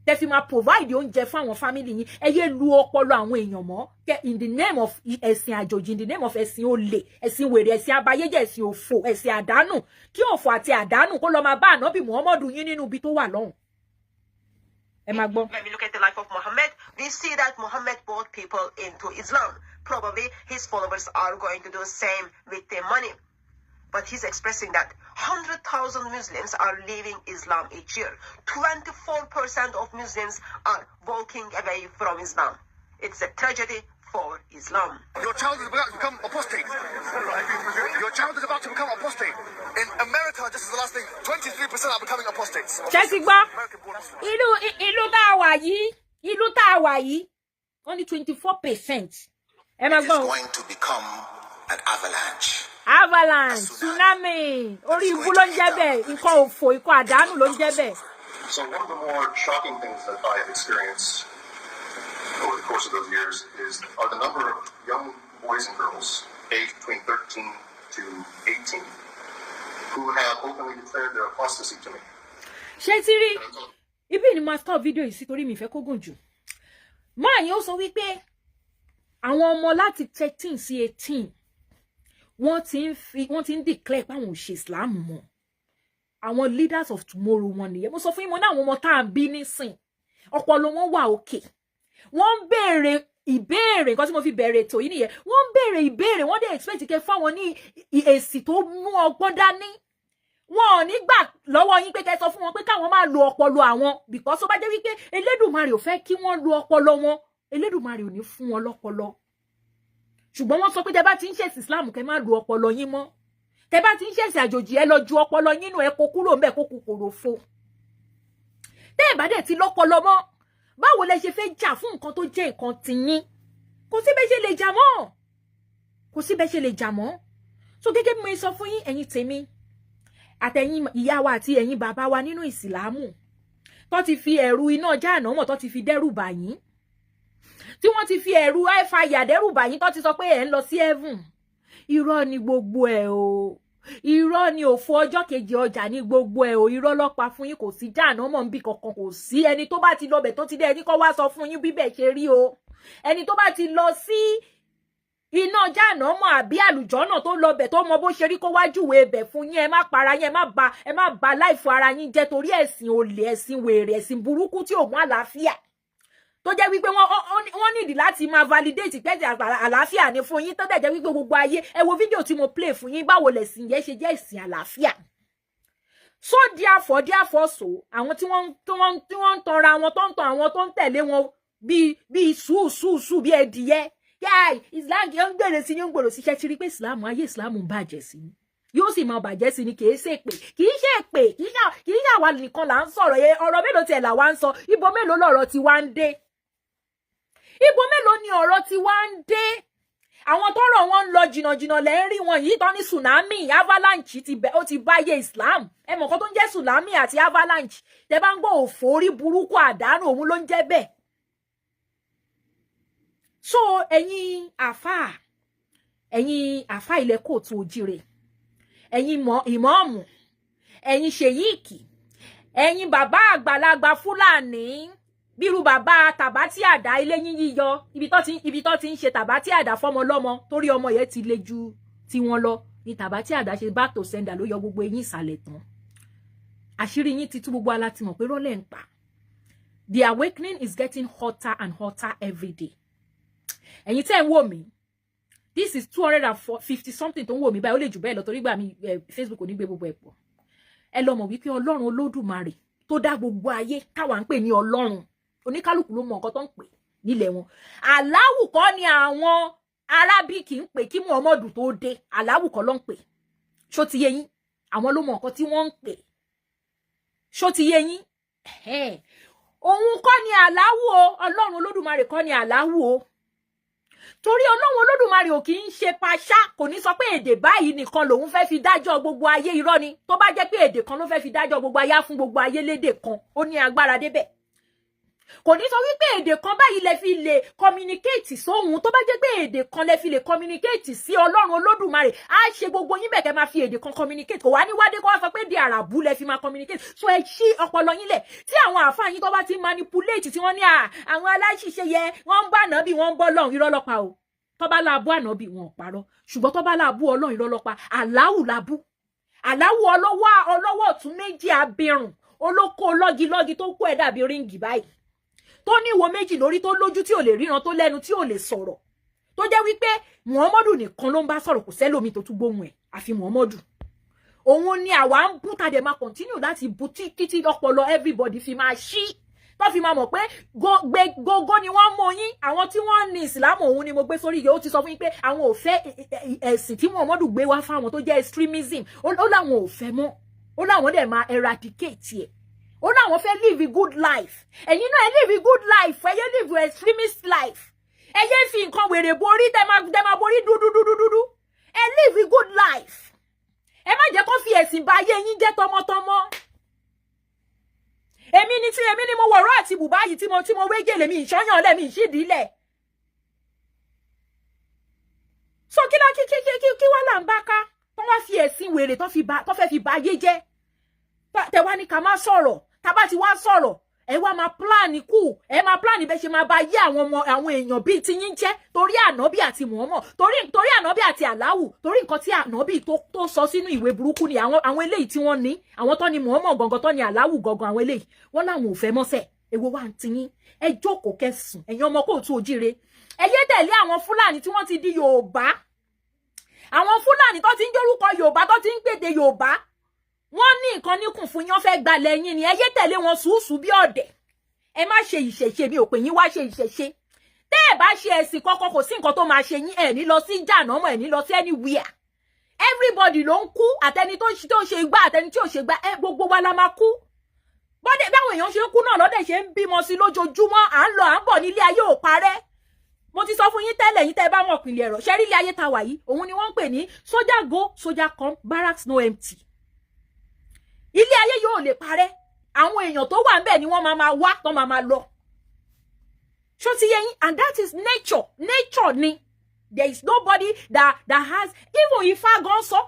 tẹ́ fi máa provide oúnjẹ fún àwọn family yín ẹ yé lu ọpọlọ àwọn èèyàn mọ́ in the name of ẹ̀sìn àjòjì in the name of ẹ̀sìn olè ẹ̀sìn wèrè ẹ̀sìn abayéjẹ́ ẹ̀sìn òfò ẹ̀sìn àdánù kí òfò àti àdánù kó lọ máa bá Ànábì Muhammadu yín nínú ibi tó wà lọ́hùn. When we look at the life of Muhammad, we see that Muhammad brought people into Islam. Probably his followers are going to do the same with their money. But he's expressing that 100,000 Muslims are leaving Islam each year. 24% of Muslims are walking away from Islam. It's a tragedy for Islam. Your child is about to become apostate. Your child is about to become apostate. In America, this is the last thing. 23% are becoming apostates. Ìlú tá wà yìí, only 24%. It is going to become an avalanche. Avalanche, tsunami, orí ibu ló ń jẹ́ bẹ́ẹ̀, nǹkan òfò, nǹkan àdánù ló ń jẹ́ bẹ́ẹ̀. So one of the more shocking things that I have experienced over the course of those years are the number of young boys and girls aged between 13 to 18 who have openly declared their apostasy to me. Ṣé ti rí ibi ni máa stop video yìí sí torí mi fẹ́ kó gùn jù. Máa yẹn ó sọ wípé àwọn ọmọ láti 13 sí 18 wọ́n ti ń declare pé àwọn ò ṣe Islam mọ́. Àwọn leaders of tomorrow wọn nìyẹn. Mo sọ fún yín mo ní àwọn ọmọ tá à ń bí nísìn ọpọlọ wọn wà òkè. Wọ́n ń béèrè ìbéèrè nǹkan tí mo fi bẹ̀rẹ̀ ètò yìí nìyẹn. Wọ́n ń béèrè ìbéèrè wọ́n dẹ̀ expect kẹ́ fáwọn ní èsì tó mú ọgbọ́n dání. Wọn ò ní gbà lọ́wọ́ yín pé kẹ́ sọ fún wọn pé káwọn máa lo ọpọlọ àwọn because ó bá jẹ́ wípé Elédùmarè ò fẹ́ kí wọ́n lo ọpọlọ wọn. Elédùmarè ò ní fún wọn lọ́pọlọ. Ṣùgbọ́n wọ́n sọ pé tẹ́ bá ti ń ṣẹ̀sìn Islam kẹ́ máa lo ọpọlọ yín mọ́. Tẹ́ bá ti ń ṣẹ̀sìn àjòjì ẹ lọ ju ọpọlọ yín nù ẹ kó kúrò ńbẹ̀ kó kúkòrò fo. Tẹ́ ẹ bá dẹ̀ ti lọ́pọlọ mọ́ báwo lẹ ṣe fẹ́ jà fún nǹkan tó jẹ́ nǹkan tiyín kò sí bẹ́ẹ̀ ṣe lè jà mọ́ kò sí bẹ́ẹ̀ ṣe lè jà mọ́. So gẹ́gẹ́ bí mo sọ fún yín ẹ̀yin tèmi àtẹ̀yin ìyá wa àti ẹ̀yin bàbá wa nínú ìsìlámù tó ti fi ẹ̀rù iná jahannama tó ti fi dẹ́rù bà yín, tí wọ́n ti fi ẹ̀rù fire dẹ́rù bà yín tó ti sọ pé ẹ̀ ń lọ sí heaven. Irọ́ ni gbogbo ẹ̀ o, irọ́ ni òfò ọjọ́ kejì ọjà ní gbogbo ẹ̀ o, irọ́ lọ́pa fún yín, kò sí jahannama ń bì kankan, kò sí ẹni tó bá ti lọ bẹ̀ tó ti dé ẹni kó wá sọ fún yín bí bẹ́ẹ̀ ṣe rí o. Ẹni tó bá ti lọ sí iná jahannama àbí àlùjọ́nà tó lọ bẹ̀ tó mọ bó ṣe rí kó wá júwe bẹ̀ fún yín. Ẹ má para yín, ẹ má ba láìfọ ara yín jẹ́ torí ẹ̀sìn olè, ẹ̀sìn wèrè, ẹ̀sìn burúkú tí ò mú àlàáfíà, tó jẹ́ wípé wọ́n nídìí láti máa validate pé àlàáfíà ni fún yín, tó dẹ̀ jẹ́ wípé gbogbo ayé ẹ wo fídíò tí mo play fún yín báwo lẹ̀sìn yẹn ṣe jẹ́ ìsìn àlàáfíà. So therefore so àwọn tí wọ́n ń tanra wọn tó ń tan àwọn tó ń tẹ̀lé wọn bíi sùúsù bíi ẹdìyẹ yáì Islam yẹn ń gbèrè sí ní ń gbòòrò sí iṣẹ́ tí rí pé Islam ayé Islam ń bàjẹ́ sí ni yóò sì máa bàjẹ́ sí ni, kì í ṣe pé kì í ṣàwa nìkan là ń sọ̀rọ̀ yẹn, ọ̀rọ̀ mélòó tiẹ̀ là wá ń sọ, ibo mélòó lọ̀rọ̀ ti wá ń dé, ibo mélòó ni ọ̀rọ̀ ti wá ń dé. Àwọn tọ́rọ̀ wọn ń lọ jìnnàjìnnà lẹ́ ń rí wọn yìí tán ní tsunami avalanche ó ti báyé Islam. Ẹ mọ̀ nǹkan tó ń jẹ́ tsunami àti avalanche, tẹ́ bá ń gbọ́ òfò orí burúkú àdánù òun ló ń jẹ́ bẹ́ẹ̀. So ẹ̀yin àfà ilẹ̀ kóòtù òjìrè, ẹ̀yin ìmọ̀ọ̀mù, ẹ̀yin ṣèyíkì, ẹ̀yin bàbá àgbàlagbà Fúlàní bírú bàbá tàbátì àdá ilé yín yíyọ ibi tó ti ń ṣe tàbátì àdá fọmọ lọ́mọ torí ọmọ yẹn ti le ju tí wọ́n lọ ní tàbátì àdá ṣe back to sender ló yọ gbogbo eyín ìsàlẹ̀ tán. Àṣírí yín ti tú gbogbo aláti mọ̀ pé rọ́lẹ̀ ń pa. The awakening is getting hotter and hotter every day. Ẹ̀yin tẹ́ ń wò mí, this is 250 something tó ń wò mí báyìí, ó lè jù bẹ́ẹ̀ lọ torí gbà mí Facebook ò ní gbé gbogbo ẹ̀ pọ̀. Ẹ lọ mọ̀ wípé Ọlọ́run Olódùmarè tó dá gbogbo ayé káwa ń pè ní Ọlọ́run, oníkálùkù ló mọ nǹkan tó ń pè nílẹ̀ wọn. Aláwù kọ́ ni àwọn Arábíkì ń pè kí Muhammadu tó dé, Aláwù kọ́ ló ń pè. Ṣó ti yé yín? Àwọn ló mọ nǹkan tí wọ́n ń pè. Ṣó ti yé yín? Òun kọ́ ni Aláwù o, Ọlọ́run Olódùmarè kọ́ ni Aláwù o. Torí Ọlọ́run Olódùmarè ò kì í ṣe paṣá, kò ní sọ pé èdè báyìí nìkan lòun fẹ́ fi dájọ́ gbogbo ayé, irọ́ ni. Tó bá jẹ́ pé èdè kan ló fẹ́ fi dájọ́ gbogbo ayé fún gbogbo ayé lédè kan, ó ní agbára débẹ̀. Kò ní sọ wípé èdè kan báyìí lẹ fi lè communicate sóhun, tó bá jẹ́ pé èdè kan lẹ fi lè communicate sí Ọlọ́run Olódùmarè, á ṣe gbogbo yín bẹ́ẹ̀ kẹ́ máa fi èdè kan communicate, kò wá ní wádé kó wá sọ pé èdè àràbù lẹ fi máa communicate. So ẹ ṣí ọpọlọ yín lẹ̀, tí àwọn àfáà yín tó bá ti manipulate tí wọ́n ní àwọn aláṣìṣe yẹ wọ́n ń bá ànábì wọ́n ń bọ́ lọ́hùn, irọ́ ló pa o. Tó bá láàbù ànábì wọn ò parọ́, ṣùgbọ́n tó bá láàbù Ọlọ́run irọ́ ló pa. Àláwù lábù, Àláwù ọlọ́wọ́ ọ̀tún méjì abirùn, olóko lọ́gilọ́gi tó kó ẹ̀ dàbí ríǹgì báyìí, tó ní ìwo méjì lórí, tó lójú tí ò lè ríran, tó lẹ́nu tí ò lè sọ̀rọ̀, tó jẹ́ wípé Muhammadu nìkan ló ń bá sọ̀rọ̀, kò sẹ́lòmí tó tún gbóhùn ẹ̀ àfi Muhammadu. Òun ni àwa ń bú tàdé máa continue láti bú títí ọpọlọ everybody fi máa ṣí, tó fi máa mọ̀ pé gógó ni wọ́n mú yín. Àwọn tí wọ́n ní ìsìlámù òun ni mo gbé sórí yìí, ó ti sọ fún yín pé àwọn ò fẹ́ ẹ̀sìn tí Muhammadu gbé wá fáwọn tó jẹ́ extremism, ó láwọn ò fẹ́ mọ́, ó láwọn dẹ̀ máa eradicate ẹ̀, ó láwọn fẹ́ live a good life. Ẹ̀yin náà ẹ live a good life, ẹ̀yẹ live an extremist life, ẹ̀yẹ fi nǹkan wèrè borí tẹ́ máa borí dúdúdúdúdú, ẹ live a good life. Ẹ má jẹ́ kó fi ẹ̀sìn bà ayé yín jẹ́ tọmọtọmọ. Èmi ni mo wọ̀rọ̀ àti bùbá yìí tí mo wé gèlè mi ìṣọ́yàn lẹ̀ mi ìṣídìílẹ̀. So kí wá là ń bá ká tó wá fi ẹ̀sìn wèrè tó fẹ́ fi bà ayé jẹ́. Tẹ wá ní ká má sọ̀rọ̀, tá bá ti wá sọ̀rọ̀ ẹ wá máa plan kù, ẹ máa plan bẹ́ ṣe máa bá yé àwọn èèyàn bíi ti yín jẹ́ torí ànábì àti Muhammad, torí ànábì àti Aláwù, torí nǹkan tí ànábì tó sọ sínú ìwé burúkú ni àwọn eléyìí tí wọ́n ní, àwọn tó ní Muhammad gangan tó ní Aláwù gangan, àwọn eléyìí wọ́n láwọn ò fẹ́ mọ́sẹ̀. Èwo wá ń ti yín, ẹ jókòó kẹsùn, ẹ̀yin ọmọ kóòtù òjíire, ẹ yé tẹ̀lé àwọn Fúlàní tí wọ́n ti di Yorùbá, àwọn Fúlàní tó ti ń jórúkọ Yorùbá, tó ti ń gbèdè Yorùbá, wọ́n ní nǹkan níkùn fún yín, wọ́n fẹ́ gbalẹ̀ yín ni. Ẹ yé tẹ̀lé wọn sùúsù bí ọ̀dẹ̀, ẹ má ṣe ìṣẹ̀ṣe, mi ò pè yín wá ṣe ìṣẹ̀ṣe. Tẹ́ ẹ bá ṣe ẹ̀sìn kankan kò sí nǹkan tó máa ṣe yín, ẹ ní lọ sí jànámọ̀, ẹ ní lọ sí anywhere. Everybody ló ń kú, àtẹni tó ṣe igbá àtẹni tí ò ṣe igbá, gbogbo wa la máa kú. Báwọn èèyàn ṣe ń kú náà lọ́dẹ̀ ṣe ń bímọ sí lójoojúmọ́, à ń lọ à ń bọ̀ nílé ayé ò parẹ́. Mo ti sọ fún yín tẹ́lẹ̀ yín tẹ́ bá mọ̀ ìpínlẹ̀ ẹ̀rọ ṣẹ́rí ilé ayé ta wà yìí òun ni wọ́n ń pè ní soldier go soldier come barracks no empty. Ilé ayé yóò lè parẹ́ àwọn èèyàn tó wà ńbẹ̀ ni wọ́n máa wá tó máa lọ. Ṣó ti yé yín, and that is nature ni. There is nobody that has even Ifá gan sọ.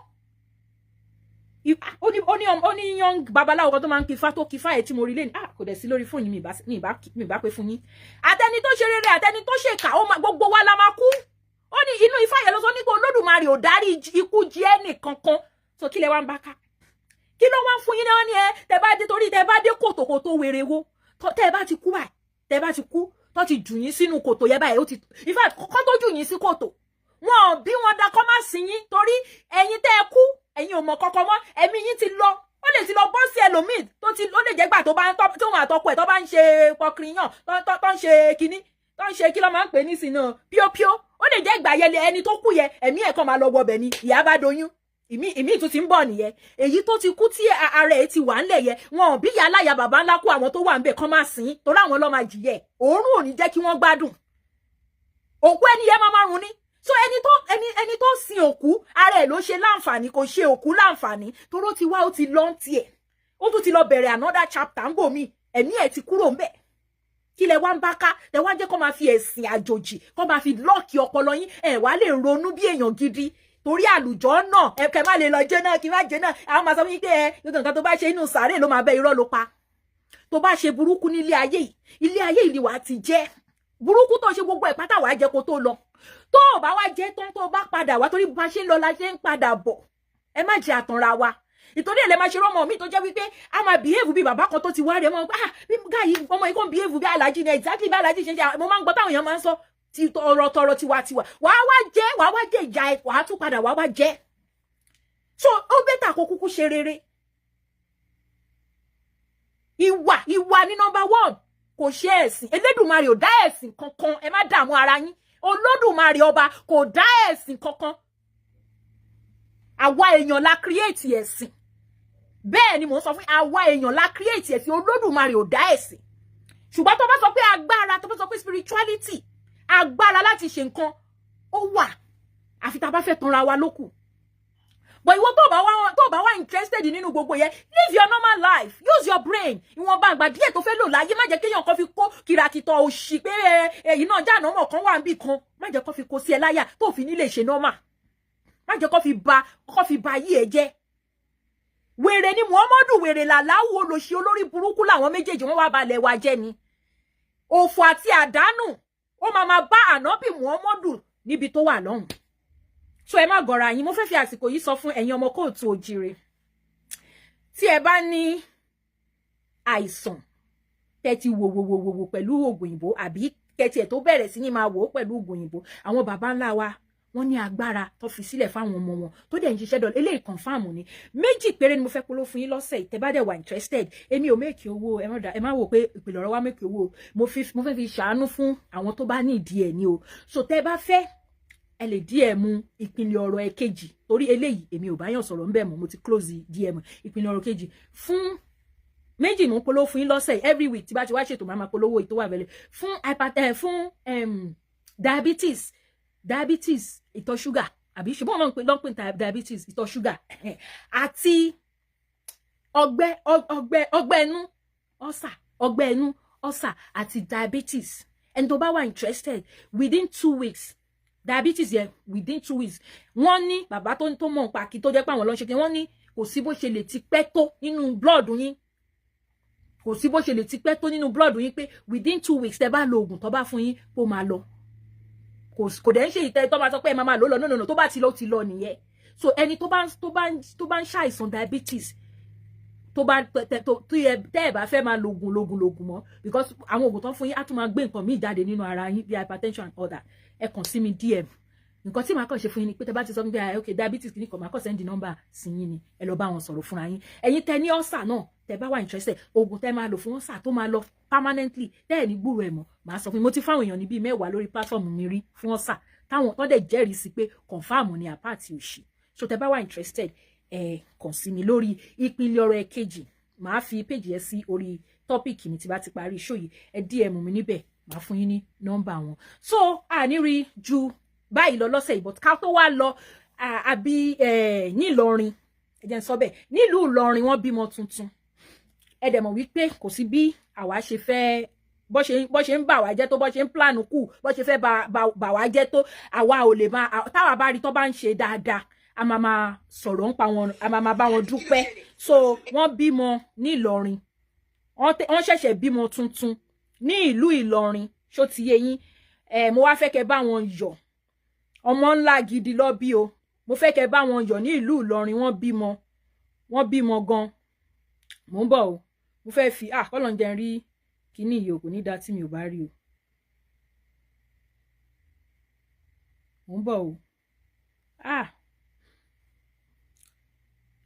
Oni young babaláwo kan tó máa ń kifá tó kifá ẹ̀ tí mo rí lẹ́nu kò dẹ̀ sí lórí fóònù mi ìbá pé fún yín. Àtẹni tó ṣe rere àtẹni tó ṣèkà gbogbo wa la máa kú. Ó ní inú Ifá yẹn ló sọ ní pé Olódùmarè ò dárí ikú jì ẹnì kankan. So kí lẹ wá ń bá ká? Kí ló wá ń fún yín náà ni tẹ́ bá dé torí tẹ́ bá dé kòtòkòtò wèrè wo tẹ́ bá ti kú báyìí tẹ́ bá ti kú tó ti jù yín sínú kòtò yẹn báyìí ó ti in fact kọ́ tó jù yín sí kòtò wọn bí wọn da kọ́ má sí yín torí ẹ̀yin tẹ́ ẹ kú ẹ̀yin ò mọ̀ kọ́kọ́ mọ́ ẹ̀mí yín ti lọ ó lè ti lọ bọ́ sí ẹlòmíì ó lè jẹ́ gbà tó bá ń tó wọn àtọkọ ẹ̀ tó bá ń ṣe pọkìrìyàn tó ń ṣe kinní tó ń ṣe kí ló máa ń pè ní sínú píópíó ó lè jẹ́ ìgbà yẹn ẹni tó kú yẹ ẹ̀mí ẹ̀ kan máa lọ wọbẹ̀ ni ìyá bá doyún ìmí tún ti ń bọ̀ nìyẹn èyí tó ti kú tí ara ẹ̀ ti wà ńlẹ̀ yẹ wọn ò bí ìyá aláya bàbá ńlá kú àwọn tó wà ńbẹ̀ kan máa sìn torí àwọn ló máa jìyẹ òórùn ò ní jẹ́ kí wọ́n gbádùn òkú ẹni yẹn máa run ní so ẹni tó sin òkú ara ẹ̀ ló ṣe láǹfààní kò ṣe òkú láǹfààní toró ti wá ó ti lọ ń tiẹ̀ ó tún ti lọ bẹ̀rẹ̀ another chapter ń bò mí ẹ̀mí ẹ̀ ti kúrò ńbẹ̀ kí lẹ wá ń bá ká lẹ wá jẹ́ kó máa fi ẹ̀sìn àjòjì kó máa fi lọ́ọ̀kì ọpọlọ yín ẹ̀ wá lè ronú bí èèyàn gidi torí àlùjọ náà ẹkẹ má lè lọ jẹ náà kí má jẹ náà àwọn máa sọ fún yín pé nǹkan tó bá ṣe inú sàárè ló máa bẹ irọ́ ló pa tó bá ṣe burúkú ní ilé ayé yìí ni wàá ti jẹ burúkú tó ṣe gbogbo ẹ̀ pátá wàá jẹ kó tó lọ tó o bá wá jẹ tán tó o bá padà wá torí bá ṣe ń lọ la ṣe ń padà bọ̀ ẹ má jẹ àtànra wa ìtorí ẹ̀ lè máa ṣe rọ́mọ mi tó jẹ́ wípé a máa behave bí bàbá kan tó ti wá rẹ̀ mọ́ bí gáyì ọmọ yìí kò ń behave bí alájí ni exactly bí alájí ṣe ń ṣe mo máa ń gbọ́ táwọn èèyàn máa ń sọ ti tọrọ tiwa wàá wá jẹ ìjà ẹ wàá tún padà wàá wá jẹ so ó bẹ́tà kó kúkú ṣe rere ìwà ní number one kò ṣe ẹ̀sìn Elédùmarè ò dá ẹ̀sìn kankan ẹ má dààmú ara yín Olódùmarè ọba kò dá ẹ̀sìn kankan àwa èèyàn la create ẹ̀sìn bẹ́ẹ̀ ni mò ń sọ fún àwa èèyàn la create ẹ̀sìn Olódùmarè ò dá ẹ̀sìn ṣùgbọ́n tó bá sọ pé agbára tó bá sọ pé spirituality agbára láti ṣe nǹkan ó wà àfi tá a bá fẹ́ tanra wa lókù but ìwọ tó bá wà interested nínú gbogbo yẹn live your normal life use your brain ìwọ̀nba àgbà díẹ̀ tó fẹ́ lò láyé má jẹ́ kéèyàn kan fi kó kìràkìtọ̀ òṣì pé èyí náà já nọ́mọ̀ kan wà níbì kan má jẹ́ kó fi kó sí ẹ láyà tó fi nílé ṣe normal má jẹ́ kó fi ba yí ẹ jẹ́ wèrè ni Muhammadu wèrè làláwù olóṣì olórí burúkú làwọn méjèèjì wọ́n wá balẹ̀ wa jẹ́ ni òfò àti àdánù ó máa bá ànábì Muhammadu níbi tó wà lọ́hùn so ẹ má gọra yín mo fẹ́ fi àsìkò yìí sọ fún ẹ̀yin ọmọ kóòtù òjìrè tí ẹ bá ní àìsàn tẹ́tí wò pẹ̀lú oògùn òyìnbó àbí kẹ́tì ẹ̀ tó bẹ̀rẹ̀ sí ní máa wò ó pẹ̀lú oògùn òyìnbó àwọn bàbá ńlá wa wọ́n ní agbára tó fi sílẹ̀ fáwọn ọmọ wọn tó dẹ̀ ń ṣiṣẹ́ dọ̀ eléyìí confam ni méjì péré ni mo fẹ́ polówó fún yín lọ́sẹ̀ tẹ́ bá dẹ̀ wà interested èmi ò make owó ẹ má wò pé ìpìlẹ̀ ọ̀rọ̀ wa make owó mo fẹ́ fi ṣàánú fún àwọn tó bá ní ìdí ẹ̀ ni o so tẹ́ bá fẹ́ ẹ lè DM ìpìlẹ̀ ọ̀rọ̀ ẹ kejì torí eléyìí èmi ò bá yàn sọ̀rọ̀ ńbẹ̀ mọ́ mo ti close DM ìpìlẹ̀ ọ̀rọ̀ kejì fún méjì mo polówó fún yín lọ́sẹ̀ every week tí bá ti wá ṣètò máa polówó ìtò wà bẹ̀lẹ̀ fún diabetes ìtọ̀ ṣúgà àbí ṣùgbọ́n wọn pè lọ́pìn diabetes ìtọ̀ ṣúgà àti ọgbẹ́ ẹnu ọ̀sà àti diabetes ẹni tó bá wà interested within 2 weeks diabetes yẹn within 2 weeks wọ́n ní bàbá tó mọ̀ nípa kí tó jẹ́ pé àwọn lọ́n ṣe kí wọ́n ní kò sí bó ṣe lè ti pẹ́ tó nínú blood yín kò sí bó ṣe lè ti pẹ́ tó nínú blood yín pé within 2 weeks tẹ́ bá lo oògùn tó bá fún yín kó máa lọ kò dẹ̀ ń ṣe ìtẹ́ tó bá sọ pé ẹ máa lò lọ no tó bá ti lọ nìyẹn so ẹni tó bá ń ṣàìsàn diabetes tẹ́ ẹ bá fẹ́ máa lo oògùn mọ́ because àwọn oògùn tó fún yín á tún máa gbé nǹkan míì jáde nínú ara yín bí hypertension and other ẹ kàn sí mi DM nǹkan tí màá kàn ṣe fún yín ni pé tẹ́ bá ti sọ fún mi okay diabetes kìíní kan màá kàn send number sí yín ni ẹ lọ bá wọn sọ̀rọ̀ fúnra yín ẹ̀yin tẹ́ ní ọ̀sà náà tẹ́ bá wà interested oògùn tẹ́ máa lò fún ọ̀sà tó máa lọ permanently tẹ́ ẹ̀ ní gbúrò ẹ̀ mọ́ màá sọ fún yín mo ti fáwọn èèyàn ní bíi 10 lórí platform mi rí fún ọ̀sà táwọn tó dẹ̀ jẹ́rìí sí pé confam ni àpáàtì òṣì so tẹ́ bá wà interested kàn sí mi lórí ìpínlẹ̀ ọ̀rọ̀ ẹ̀kejì màá fi page yẹn sí orí topic mi tí bá ti parí show yìí ẹ DM mi níbẹ̀ màá fún yín ní nọ́mbà wọn. So àní rí ju báyìí lọ lọ́sẹ̀ yìí, but ká tó wá lọ àbí ní Ìlọrin ẹ jẹ́ n sọ bẹ́ẹ̀, nílùú Ìlọrin wọ́n bímọ tuntun. Ẹ dẹ̀ mọ̀ wípé kò sí bí àwa ṣe fẹ́ bó ṣe ń bà wá jẹ́ tó, bó ṣe ń plánù kù, bó ṣe fẹ́ bà wá jẹ́ tó, àwa ò lè máa, táwa bá rí tó bá ń ṣe dáadáa a máa sọ̀rọ̀ ń pa wọn, a máa bá wọn dúpẹ́. So wọ́n bímọ ní Ìlọrin, wọ́n ṣẹ̀ṣẹ̀ bímọ tuntun ní ìlú Ìlọrin, ṣó ti yé yín. Mo wá fẹ́ kẹ́ bá wọn yọ̀, ọmọ ńlá gidi ló bí o, mo fẹ́ kẹ́ bá wọn yọ̀ ní ìlú Ìlọrin. Wọ́n bímọ gan. Mo ń bọ̀ o, mo fẹ́ fi kọ́lọ̀ ń jẹ́ rí kíní yìí o, kò ní dá tí mi ò bá rí o. Mo ń bọ̀ o.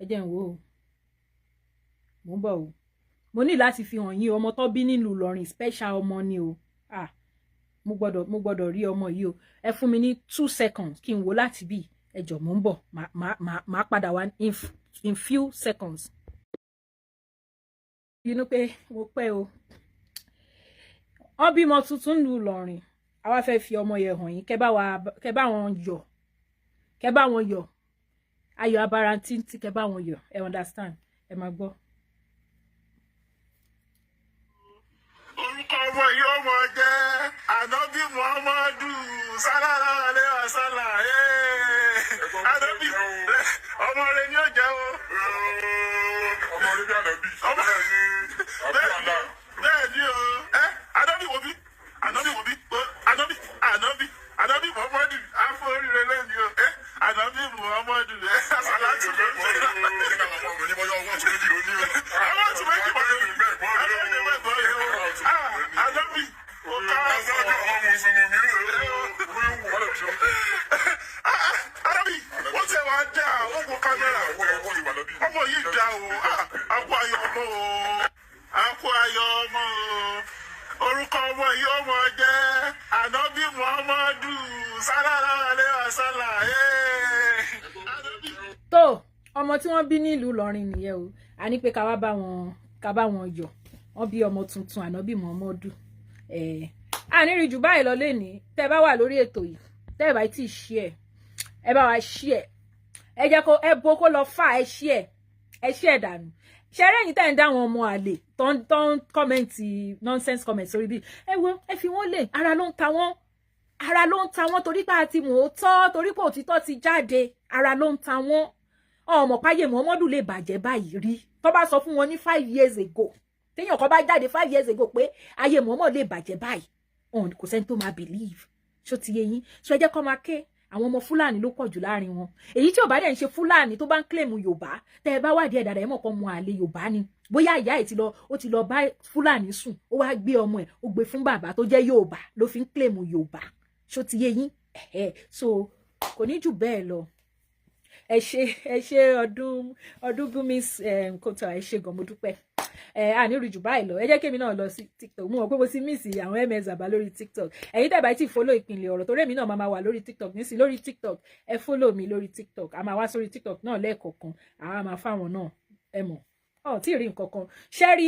Ẹ jẹ́ n wò o. Mo ń bọ̀ o. Mo ní láti fi hàn yín ọmọ tó bí nílùú Ìlọrin, special ọmọ ni o. Mo gbọ́dọ̀ rí ọmọ yìí o. Ẹ fún mi ní 2 seconds kí n wò láti bí. Ẹ jọ̀ọ́ mo ń bọ̀. Màá padà wá in few seconds. Inú pé mo pẹ́ o. Wọ́n bímọ tuntun nílùú Ìlọrin. A wá fẹ́ fi ọmọ yẹn hàn yín. Kẹ́ bá wọn yọ̀. Kẹ́ bá wọn yọ̀. Ayọ̀ abarantin tí kẹ́ bá wọn yọ̀. Ẹ understand? Ẹ máa gbọ́. Orúkọ ọmọ yìí ọmọ jẹ́ Ànábì Muhammadu sallallahu alaihi wasallam. Ànábì ọmọ rẹ̀ ni ó jẹ́ o. Ọmọ rẹ̀ bí Ànábì. Bẹ́ẹ̀ ni o. Ànábì wo bí? Ànábì Muhammadu afọ́rí rẹ̀ lẹ́ni o. Ànábì Muhammadu salatu ọmọ yìí dá o. Akọ ayọ̀ ọmọ o. Orúkọ ọmọ yìí ọmọ jẹ́ Ànábì Muhammadu sallallahu alaihi wasallam. Tó ọmọ tí wọ́n bí nílùú Ìlọrin nìyẹn o. A ní pé ká bá wọn yọ̀. Wọ́n bí ọmọ tuntun Ànábì Muhammadu. A ní rí jù báyìí lọ lénìí. Tẹ́ bá wà lórí ètò yìí, tẹ́ bá ti share, ẹ bá wa share. Ẹ jẹ́ kó ẹ bo kó lọ fà, ẹ share dànù. Ṣẹ̀rẹ́ yìí tẹ́ ń dá wọn ọmọ àlè ton comment nonsense comment sórí bí. Ẹ wo, ẹ fi wọ́n lẹ̀, ara ló ń ta wọ́n torí pé àti mò ń tọ́, torí pé òtítọ́ ti jáde, ara ló ń ta wọ́n. Ọmọ páyé Muhammadu lè bàjẹ́ báyìí rí. Tó bá sọ fún wọn ní 5 years ago. Téèyàn kan bá jáde 5 years ago pé ayé Muhammadu lè bàjẹ́ báyìí. Kò sẹ́ni tó máa believe. Ṣó ti yé yín? So ẹ jẹ́ kó máa ké. Àwọn ọmọ Fúlàní ló pọ̀ jù láàrin wọn. Èyí tí ò bá dẹ̀ ń ṣe Fúlàní tó bá ń claim Yorùbá, tẹ́ ẹ bá wádìí ẹ̀ dáadáa ẹ mọ̀ kan mọ àlè Yorùbá ni. Bóyá ìyá ẹ̀ ti lọ bá Fúlàní sùn, ó wá gbé ọmọ ẹ̀, ó gbé fún bàbá tó jẹ́ Yorùbá ló fi ń claim Yorùbá. Ṣó ti yé yín? So kò ní jù bẹ́ẹ̀ lọ. Ẹ ṣe ọdún Gumi kòtò, ẹ ṣe gan, mo dúpẹ́. Àní rí jù báyìí lọ. Ẹ jẹ́ kémi náà lọ sí TikTok. Mo mọ̀ pé mo ti miss àwọn MS àbá lórí TikTok. Ẹ̀yin tẹ́ bá ti follow ìpínlẹ̀ ọ̀rọ̀ torí èmi náà máa wà lórí TikTok nísìn lórí TikTok. Ẹ follow mi lórí TikTok. A máa wá sórí TikTok náà lẹ́ẹ̀kọ̀ọ̀kan. Àwa máa fáwọn náà ẹ mọ̀. Tí rí nǹkan kan. Ṣẹ́rí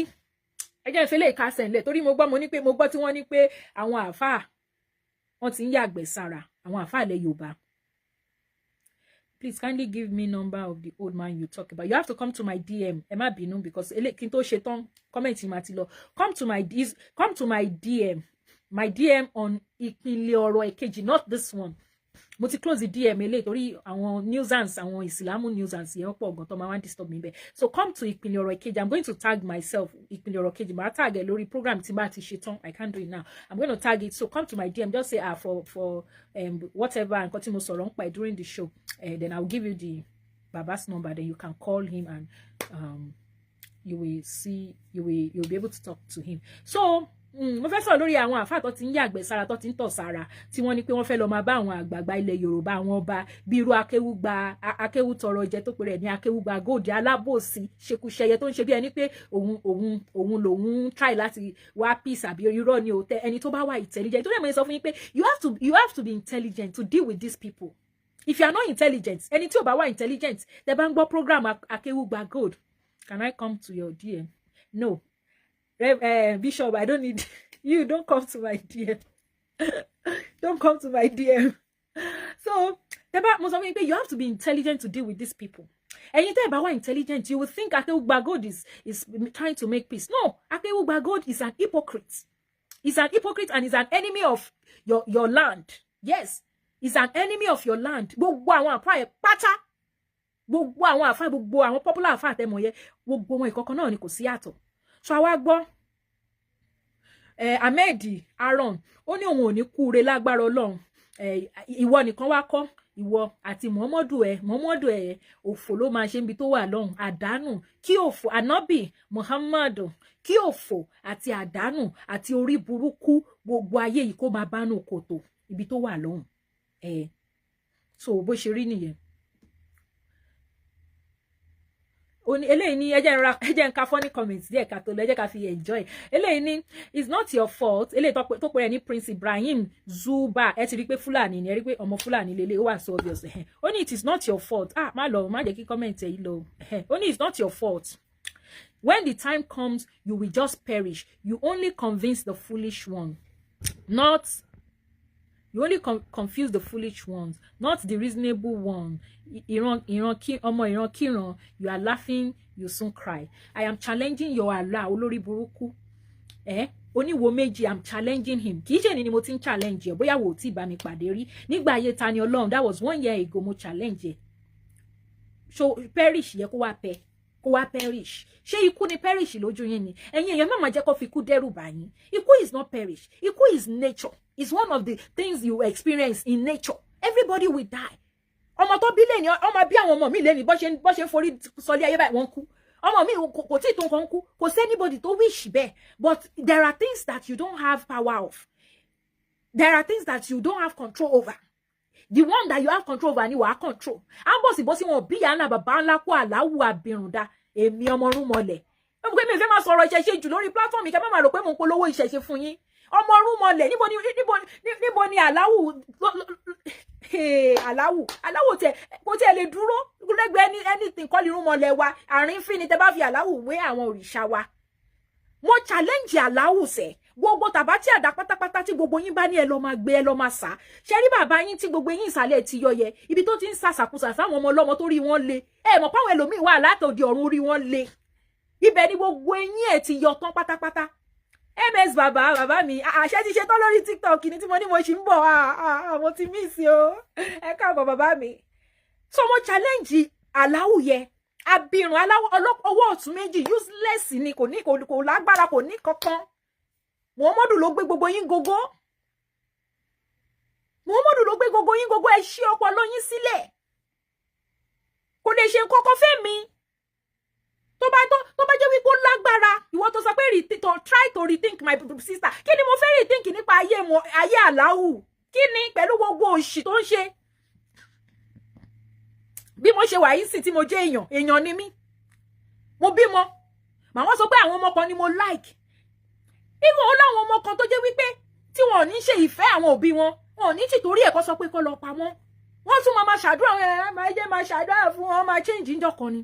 ẹ jẹ́ ìfẹ́lẹ́ ìkásẹ̀ ńlẹ̀ torí mo gbọ́ tí wọ́n ní pé àwọn àáfàá wọ́n ti ń yàgbẹ́ sára àwọn àáfàá ilẹ̀ Yorùbá. Please kindly give me number of the old man you talk about. You have to come to my DM. Ẹ má bínú because kí n tó ṣe tán comment ma ti lọ. Come to my DM. My DM on ìpínlẹ̀ ọ̀rọ̀ èkejì, not this one. Mo ti close the DM eléyìí torí àwọn nuisance, àwọn Ìsìlámù nuisance yẹn pọ̀ gan tó máa wá disturb mi bẹ́ẹ̀. So come to ìpínlẹ̀ ọ̀rọ̀ èkejì. I'm going to tag myself ìpínlẹ̀ ọ̀rọ̀ èkejì. Màá tag ẹ lórí program tí bá ti ṣe tán. I can't do it now. I'm going to tag it. So come to my DM. Just say for whatever nǹkan tí mo sọ̀rọ̀ ń pa during the show. Then I'll give you the Baba's number. Then you can call him and you'll be able to talk to him. So mo fẹ́ sọ̀rọ̀ lórí àwọn àfáà tó ti ń yàgbẹ́ sára tó ti ń tọ̀ sára tí wọ́n ní pé wọ́n fẹ́ lọ máa bá àwọn àgbààgbà ilẹ̀ Yorùbá àwọn ọba bí irú akéwú tọrọ jẹ tó pèrè ní akéwúgba góòdì alábòsí ṣekúṣẹyẹ tó ń ṣe bí ẹni pé òun lòun try láti wá peace àbí irọ́ ni ò tẹ ẹni tó bá wà intelligent tó dẹ̀ mọ̀ ní sọ fún yín pé you have to be intelligent to deal with these people. If you are not intelligent, ẹni tí ò bá wà intelligent tẹ bá ń gbọ́ program akéwúgba gold, can I come to your DM? No. Bishop, I don't need You don't come to my DM. Don't come to my DM. So, you have to be intelligent to deal with these people. And you tell about intelligent, you will think Akeugba God is trying to make peace. No, Akeugba God is an hypocrite. He's an hypocrite and he's an enemy of your land. Yes, he's an enemy of your land. Gbogbo àwọn àfáà ẹ̀ pátá. Gbogbo àwọn àfáà, gbogbo àwọn popular àfáà tẹ́ mọ̀ yẹn, gbogbo wọn ìkọ̀kan náà ni kò sí yàtọ̀. So àwa gbọ́ Ahmed Aaron ó ní òun ò ní kúre lágbára Ọlọ́run. Ìwọ nìkan wá kọ́, ìwọ àti Muhammadu òfò ló máa ṣe níbi tó wà lọ́hùn, àdánù kí òfò Ànábì Muhammadu kí òfò àti àdánù àti orí burúkú gbogbo ayé yìí kó máa bánú kòtò ibi tó wà lọ́hùn. So bó ṣe rí nìyẹn. Oni eléyìí ní ẹ jẹ́ n ka funny comments díẹ̀ ká tó lọ, ẹ jẹ́ ká fi enjoy. Eléyìí ní it's not your fault. Eléyìí tó pè ní Prince Ibrahim Zuba ẹ ti rí pé Fúlàní ni ẹ rí pé ọmọ Fúlàní lélẹ̀ ó wà so obvious. Oni it is not your fault. Má jẹ́ kí comment ẹ yìí lọ. Oni it's not your fault. When the time comes, you will just perish. You only convince the foolish one. You only confuse the foolish ones, not the reasonable one. You are laughing, you soon cry. I am challenging your Allah, olórí burúkú. Oníwo méjì, I'm challenging him. Kì í ṣe ni mo tin challenge ẹ, bóyá wo ti bá mi pàdé rí. Nígbà ayé Tani Olohun, that was 1 year ago mo challenge ẹ. So perish yẹ kó wá perish. Ṣé ikú ni perish lójú yín ni? Ẹ̀yin èèyàn má jẹ́ kó fi ikú dẹ́rù bá yín. Ikú is not perish. Ikú is nature. It's one of the things you experience in nature. Everybody will die. Ọmọ tó bí lẹ́ni, ọmọ bí àwọn ọmọ mi lẹ́ni bó ṣe forí sọlé ayé báyìí wọ́n kú. Ọmọ mi kò tí tó nǹkan kú. Kò sí anybody tó wish bẹ́ẹ̀. But there are things that you don't have power of. There are things that you don't have control over. The one that you have control over ni wàá control. Bọ́sì wọn bí yàrá bàbá ńlá kó àláwù àbìrùndà èmi ọmọ ọrùn mọlẹ̀. Mo pé mi fẹ́ máa sọ̀rọ̀ ìṣẹ̀ṣe jù lórí platform kẹ́ má rò pé mo ń polówó ìṣẹ̀ṣe fún yín. Ọmọ ọrùn mọlẹ̀ níbo ni àláwù tẹ kò tí ẹ lè dúró lẹ́gbẹ̀ẹ́ anything kọ́ lirun mọlẹ̀ wa àárín fín ni tẹ bá fi àláwù wé àwọn òrìṣà wa. Mo challenge àláwù sẹ̀ gbogbo tàbá tí àdá pátápátá tí gbogbo yín bá ní ẹ lọ máa gbé ẹ lọ máa sá ṣe rí bàbá yín tí gbogbo yín ìsàlẹ̀ ti yọyẹ ibi tó ti ń sàṣàkùsà sáwọn ọmọ ọlọ́mọ tó rí wọn le mọ̀ páwọn ẹlòmíín wà látòdì ọ̀run rí wọn le ibẹ̀ ni gbogbo eyín ẹ̀ ti yọ tán pátápátá. MS bàbá mi àṣẹ ti ṣe tán lórí TikTok ni tí mo ní mo ṣì ń bọ̀ mo ti miss o ẹ káàbọ̀ bàbá mi. So mo challenge àláwù yẹ abirùn ọwọ́ ọ̀tún méjì useless ni kò lágbára kò ní kankan. Muhammadu ló gbé gbogbo yín gógó. Muhammadu ló gbé gbogbo yín gógó ẹ ṣí ọpọlọ yín sílẹ̀. Kò lè ṣe nǹkankan fẹ́ mi. Tó bá jẹ́ wípé ó lágbára, ìwọ tó sọ pé try to rethink my sister. Kí ni mo fẹ́ rethink nípa ayé àláwù? Kí ni pẹ̀lú gbogbo òṣì tó ń ṣe? Bí mo ṣe wà yìí sì tí mo jẹ́ èèyàn ni mí. Mo bímọ. Màá sọ pé àwọn ọmọ kan ni mo like. Even ó láwọn ọmọ kan tó jẹ́ wípé tí wọn ò ní ṣe ìfẹ́ àwọn òbí wọn ò ní tìtorí ẹ̀kọ́ sọ pé kó lọ pa wọ́n. Wọ́n tún máa ṣàdúrà máa ṣàdúrà fún wọn máa change ńjọ́ kan ni.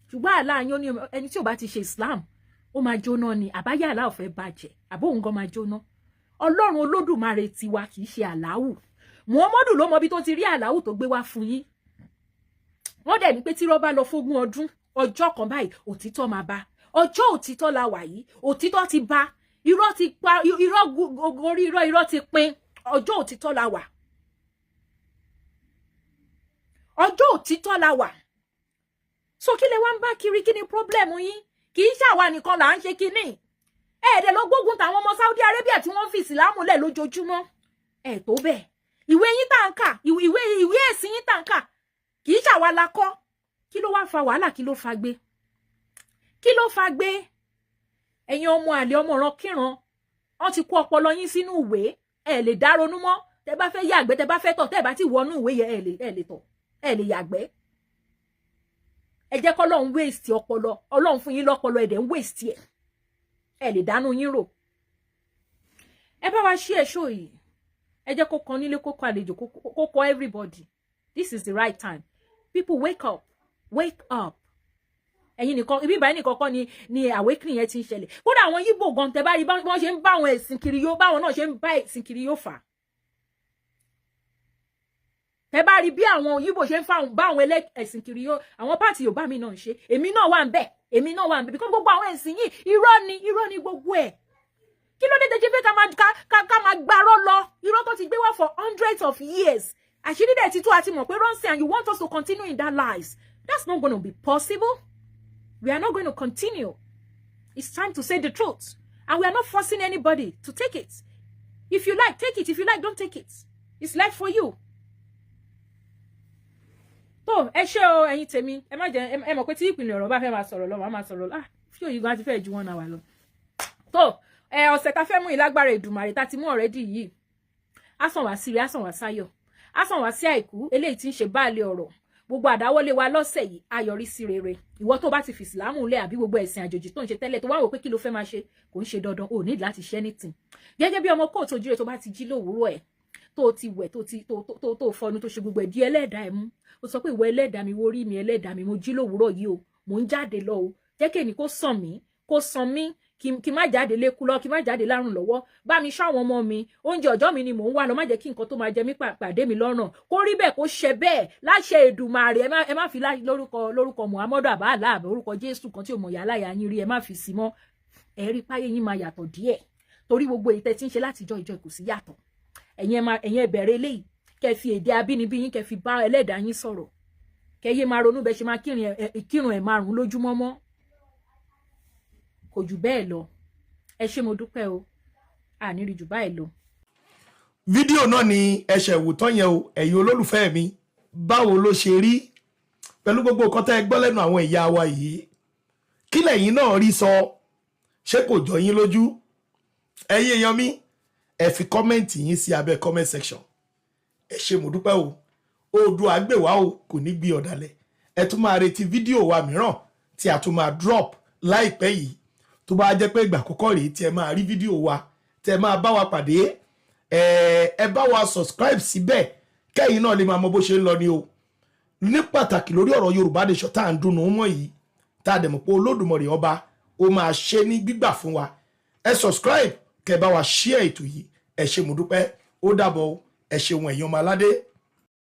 Ṣùgbọ́n àlá yín ó ní ẹni tí ò bá ti ṣe Islam ó máa jóná ni àbáyé àlá ò fẹ́ bàjẹ́ àbó òun gan máa jóná. Ọlọ́run Olódùmarè tiwa kì í ṣe àláwù. Muhammadu ló mọ bí tó ti rí àláwù tó gbé wá fún yín. Wọ́n dẹ̀ ní pé tí rọ́bà lọ fógún ọdún ọjọ́ kan báyìí òtítọ́ máa bá. Ọjọ́ òtítọ́ la wà yìí òtítọ́ ti bá. Irọ́ ti pa irọ́ ti pin ọjọ́ òtítọ́ la wà. Ọjọ́ òtítọ́ la wà. So kí lẹ wá ń bá kiri kí ni problem yín? Kì í ṣàwa nìkan là ń ṣe kíní. Ẹ̀ẹ́dẹ̀ lọ gbógun tàwọn ọmọ Saudi Arabia tí wọ́n fi ìsìlámù lẹ̀ lójoojúmọ́. Tó bẹ́ẹ̀. Ìwé yín tá ń kà, ìwé ẹ̀sìn yín tá ń kà. Kì í ṣàwa la kọ́. Kí ló wá fa wàhálà kí ló fa gbé? Kí ló fa gbé? Ẹ̀yin ọmọ àlè ọmọ ran kíran. Wọ́n ti kó ọpọlọ yín sínú ìwé. Ẹ lè dá ronú mọ́. Tẹ́ bá fẹ́ yàgbẹ́, tẹ́ bá fẹ́ tọ̀, tẹ́ bá ti wọnú ìwé yẹn ẹ lè tọ̀. Ẹ lè yàgbẹ́. Ẹ jẹ́ k'Ọlọ́run waste ọpọlọ. Ọlọ́run fún yín lọ́pọlọ ẹ dẹ̀ ń waste ẹ̀. Ẹ lè dánú yín rò. Ẹ bá wa share show yìí. Ẹ jẹ́ kó kan nílé kó kọ àlejò kó kọ everybody. This is the right time. People wake up. Wake up. ẹ̀yin nìkan ibi ìbáyìí nìkan kọ́ ni awakening yẹn ti ń ṣẹlẹ̀ kódà àwọn Yíbò gan tẹ́ bá rí bọ́n ṣe ń bá àwọn ẹ̀sìn kiri yó báwọn náà ṣe ń bá ẹ̀sìn kiri yó fà tẹ́ bá rí bí àwọn Yíbò ṣe ń bá àwọn ẹ̀sìn kiri yó àwọn pàtì Yorùbá mi náà ń ṣe èmi náà wà ń bẹ̀ because gbogbo àwọn ẹ̀sìn yìí irọ́ ni gbogbo ẹ̀ kí ló dé tẹ́ ṣe fẹ́ ká máa gbárọ́ lọ irọ́ tó ti gbé wá for hundreds of years àṣírí dẹ̀ ti tú àti mọ̀ pé rọ́ǹsì and you want us to continue in that lies that's not going to be possible. We are not going to continue. It's time to say the truth. And we are not forcing anybody to take it. If you like, take it. If you like, don't take it. It's left for you. So, ẹ ṣé o ẹ̀yin tèmi. Ẹ má jẹ́ ẹ mọ̀ pé tí ìpínlẹ̀ ọ̀rọ̀ bá fẹ́ máa sọ̀rọ̀ lọ, máa sọ̀rọ̀. Fíò yìí gan ti fẹ́ ju 1 hour lọ. So, ọ̀sẹ̀ tá fẹ́ mú ìlágbára Èdùmàrè tá ti mú already yìí. Á sàn wá síre, á sàn wá sáyọ̀. Á sàn wá sí àìkú, eléyìí tí ń ṣe baálé ọ̀rọ̀. Gbogbo àdáwọ́lé wa lọ́sẹ̀ yìí á yọrí sí rere ìwọ tó bá ti fi ìsìlámù lẹ̀ àbí gbogbo ẹ̀sìn àjòjì tó ń ṣe tẹ́lẹ̀ tó wá wò pé kí ló fẹ́ máa ṣe kò ń ṣe dandan ò ní láti ṣe anything gẹ́gẹ́ bí ọmọ kóòtù ojúre tó bá ti jí lówùúrọ̀ ẹ̀ tó ti wẹ̀ tó fọnu tó ṣe gbogbo ẹ̀ di ẹlẹ́dàá ẹ̀ mú ó sọ pé ìwọ ẹlẹ́dàá mi wórí mi ẹlẹ́dàá mi mo jí lówùúrọ̀ yìí o mò ń jáde lọ o jẹ́ kí èmi kó sàn mí kí má jáde lékú lọ kí má jáde lárùn lọ́wọ́ bá mi ṣọ́ àwọn ọmọ mi oúnjẹ ọjọ́ mi ni mò ń wá lọ má jẹ́ kí nǹkan tó máa jẹ mí pàdé mi lọ́nà kó rí bẹ́ẹ̀ kó ṣe bẹ́ẹ̀ láṣẹ Èdùmàrè ẹ má fi lórúkọ Muhammadu àbáàlà àbẹ orúkọ Jésù kan tí ò mọ̀ yà láyà yín rí ẹ má fi sí mọ́ ẹ rí páyé yín máa yàtọ̀ díẹ̀ torí gbogbo èyí tẹ́ ti ń ṣe láti ìjọ kò sí yàtọ̀ ẹ̀yin ẹ bẹ̀rẹ̀ eléyìí kẹ́ fi èdè abínibí yín kẹ́ fi bá ẹlẹ́dàá yín sọ̀rọ̀ kẹ́ yé máa ronú bẹ́ẹ̀ ṣe máa kírun ẹ̀ márùn lójúmọ́ mọ́ kò jù bẹ́ẹ̀ lọ ẹ ṣé mo dúpẹ́ o àní rí jù báyìí lọ. Fídíò náà ni ẹṣẹ̀ ìwòtán yẹn o ẹ̀yin olólùfẹ́ mi báwo ló ṣe rí pẹ̀lú gbogbo nǹkan tẹ́ ẹ gbọ́ lẹ́nu àwọn ìyá wa yìí kí lẹ̀yin náà rí sọ ṣé kò jọ yín lójú ẹ̀yin èèyàn mi ẹ fi kọ́mẹ́ǹtì yín sí abẹ́ comment section ẹ ṣé mo dúpẹ́ o Oòduà gbè wá o kò ní gbé ọ̀dàlẹ̀ ẹ tún máa retí fídíò wa mìíràn tí a tún máa drop láìpẹ́ yìí tó bá jẹ́ pé ìgbà àkọ́kọ́ rèé tí ẹ máa rí fídíò wa tí ẹ máa bá wa pàdé ẹ bá wa subscribe síbẹ̀ kẹ́yìn náà lè máa mọ bó ṣe ń lọ ni o ní pàtàkì lórí ọ̀rọ̀ Yorùbá nation tá à ń dùnnú mọ́ yìí tá a dẹ̀ mọ̀ pé Olódùmarè ọba ó máa ṣe ní gbígbà fún wa ẹ subscribe kẹ́ bá wa share ètò yìí ẹ ṣé mo dúpẹ́ ó dàbọ̀ ẹ ṣeun ẹ̀yin ọmọ aládé.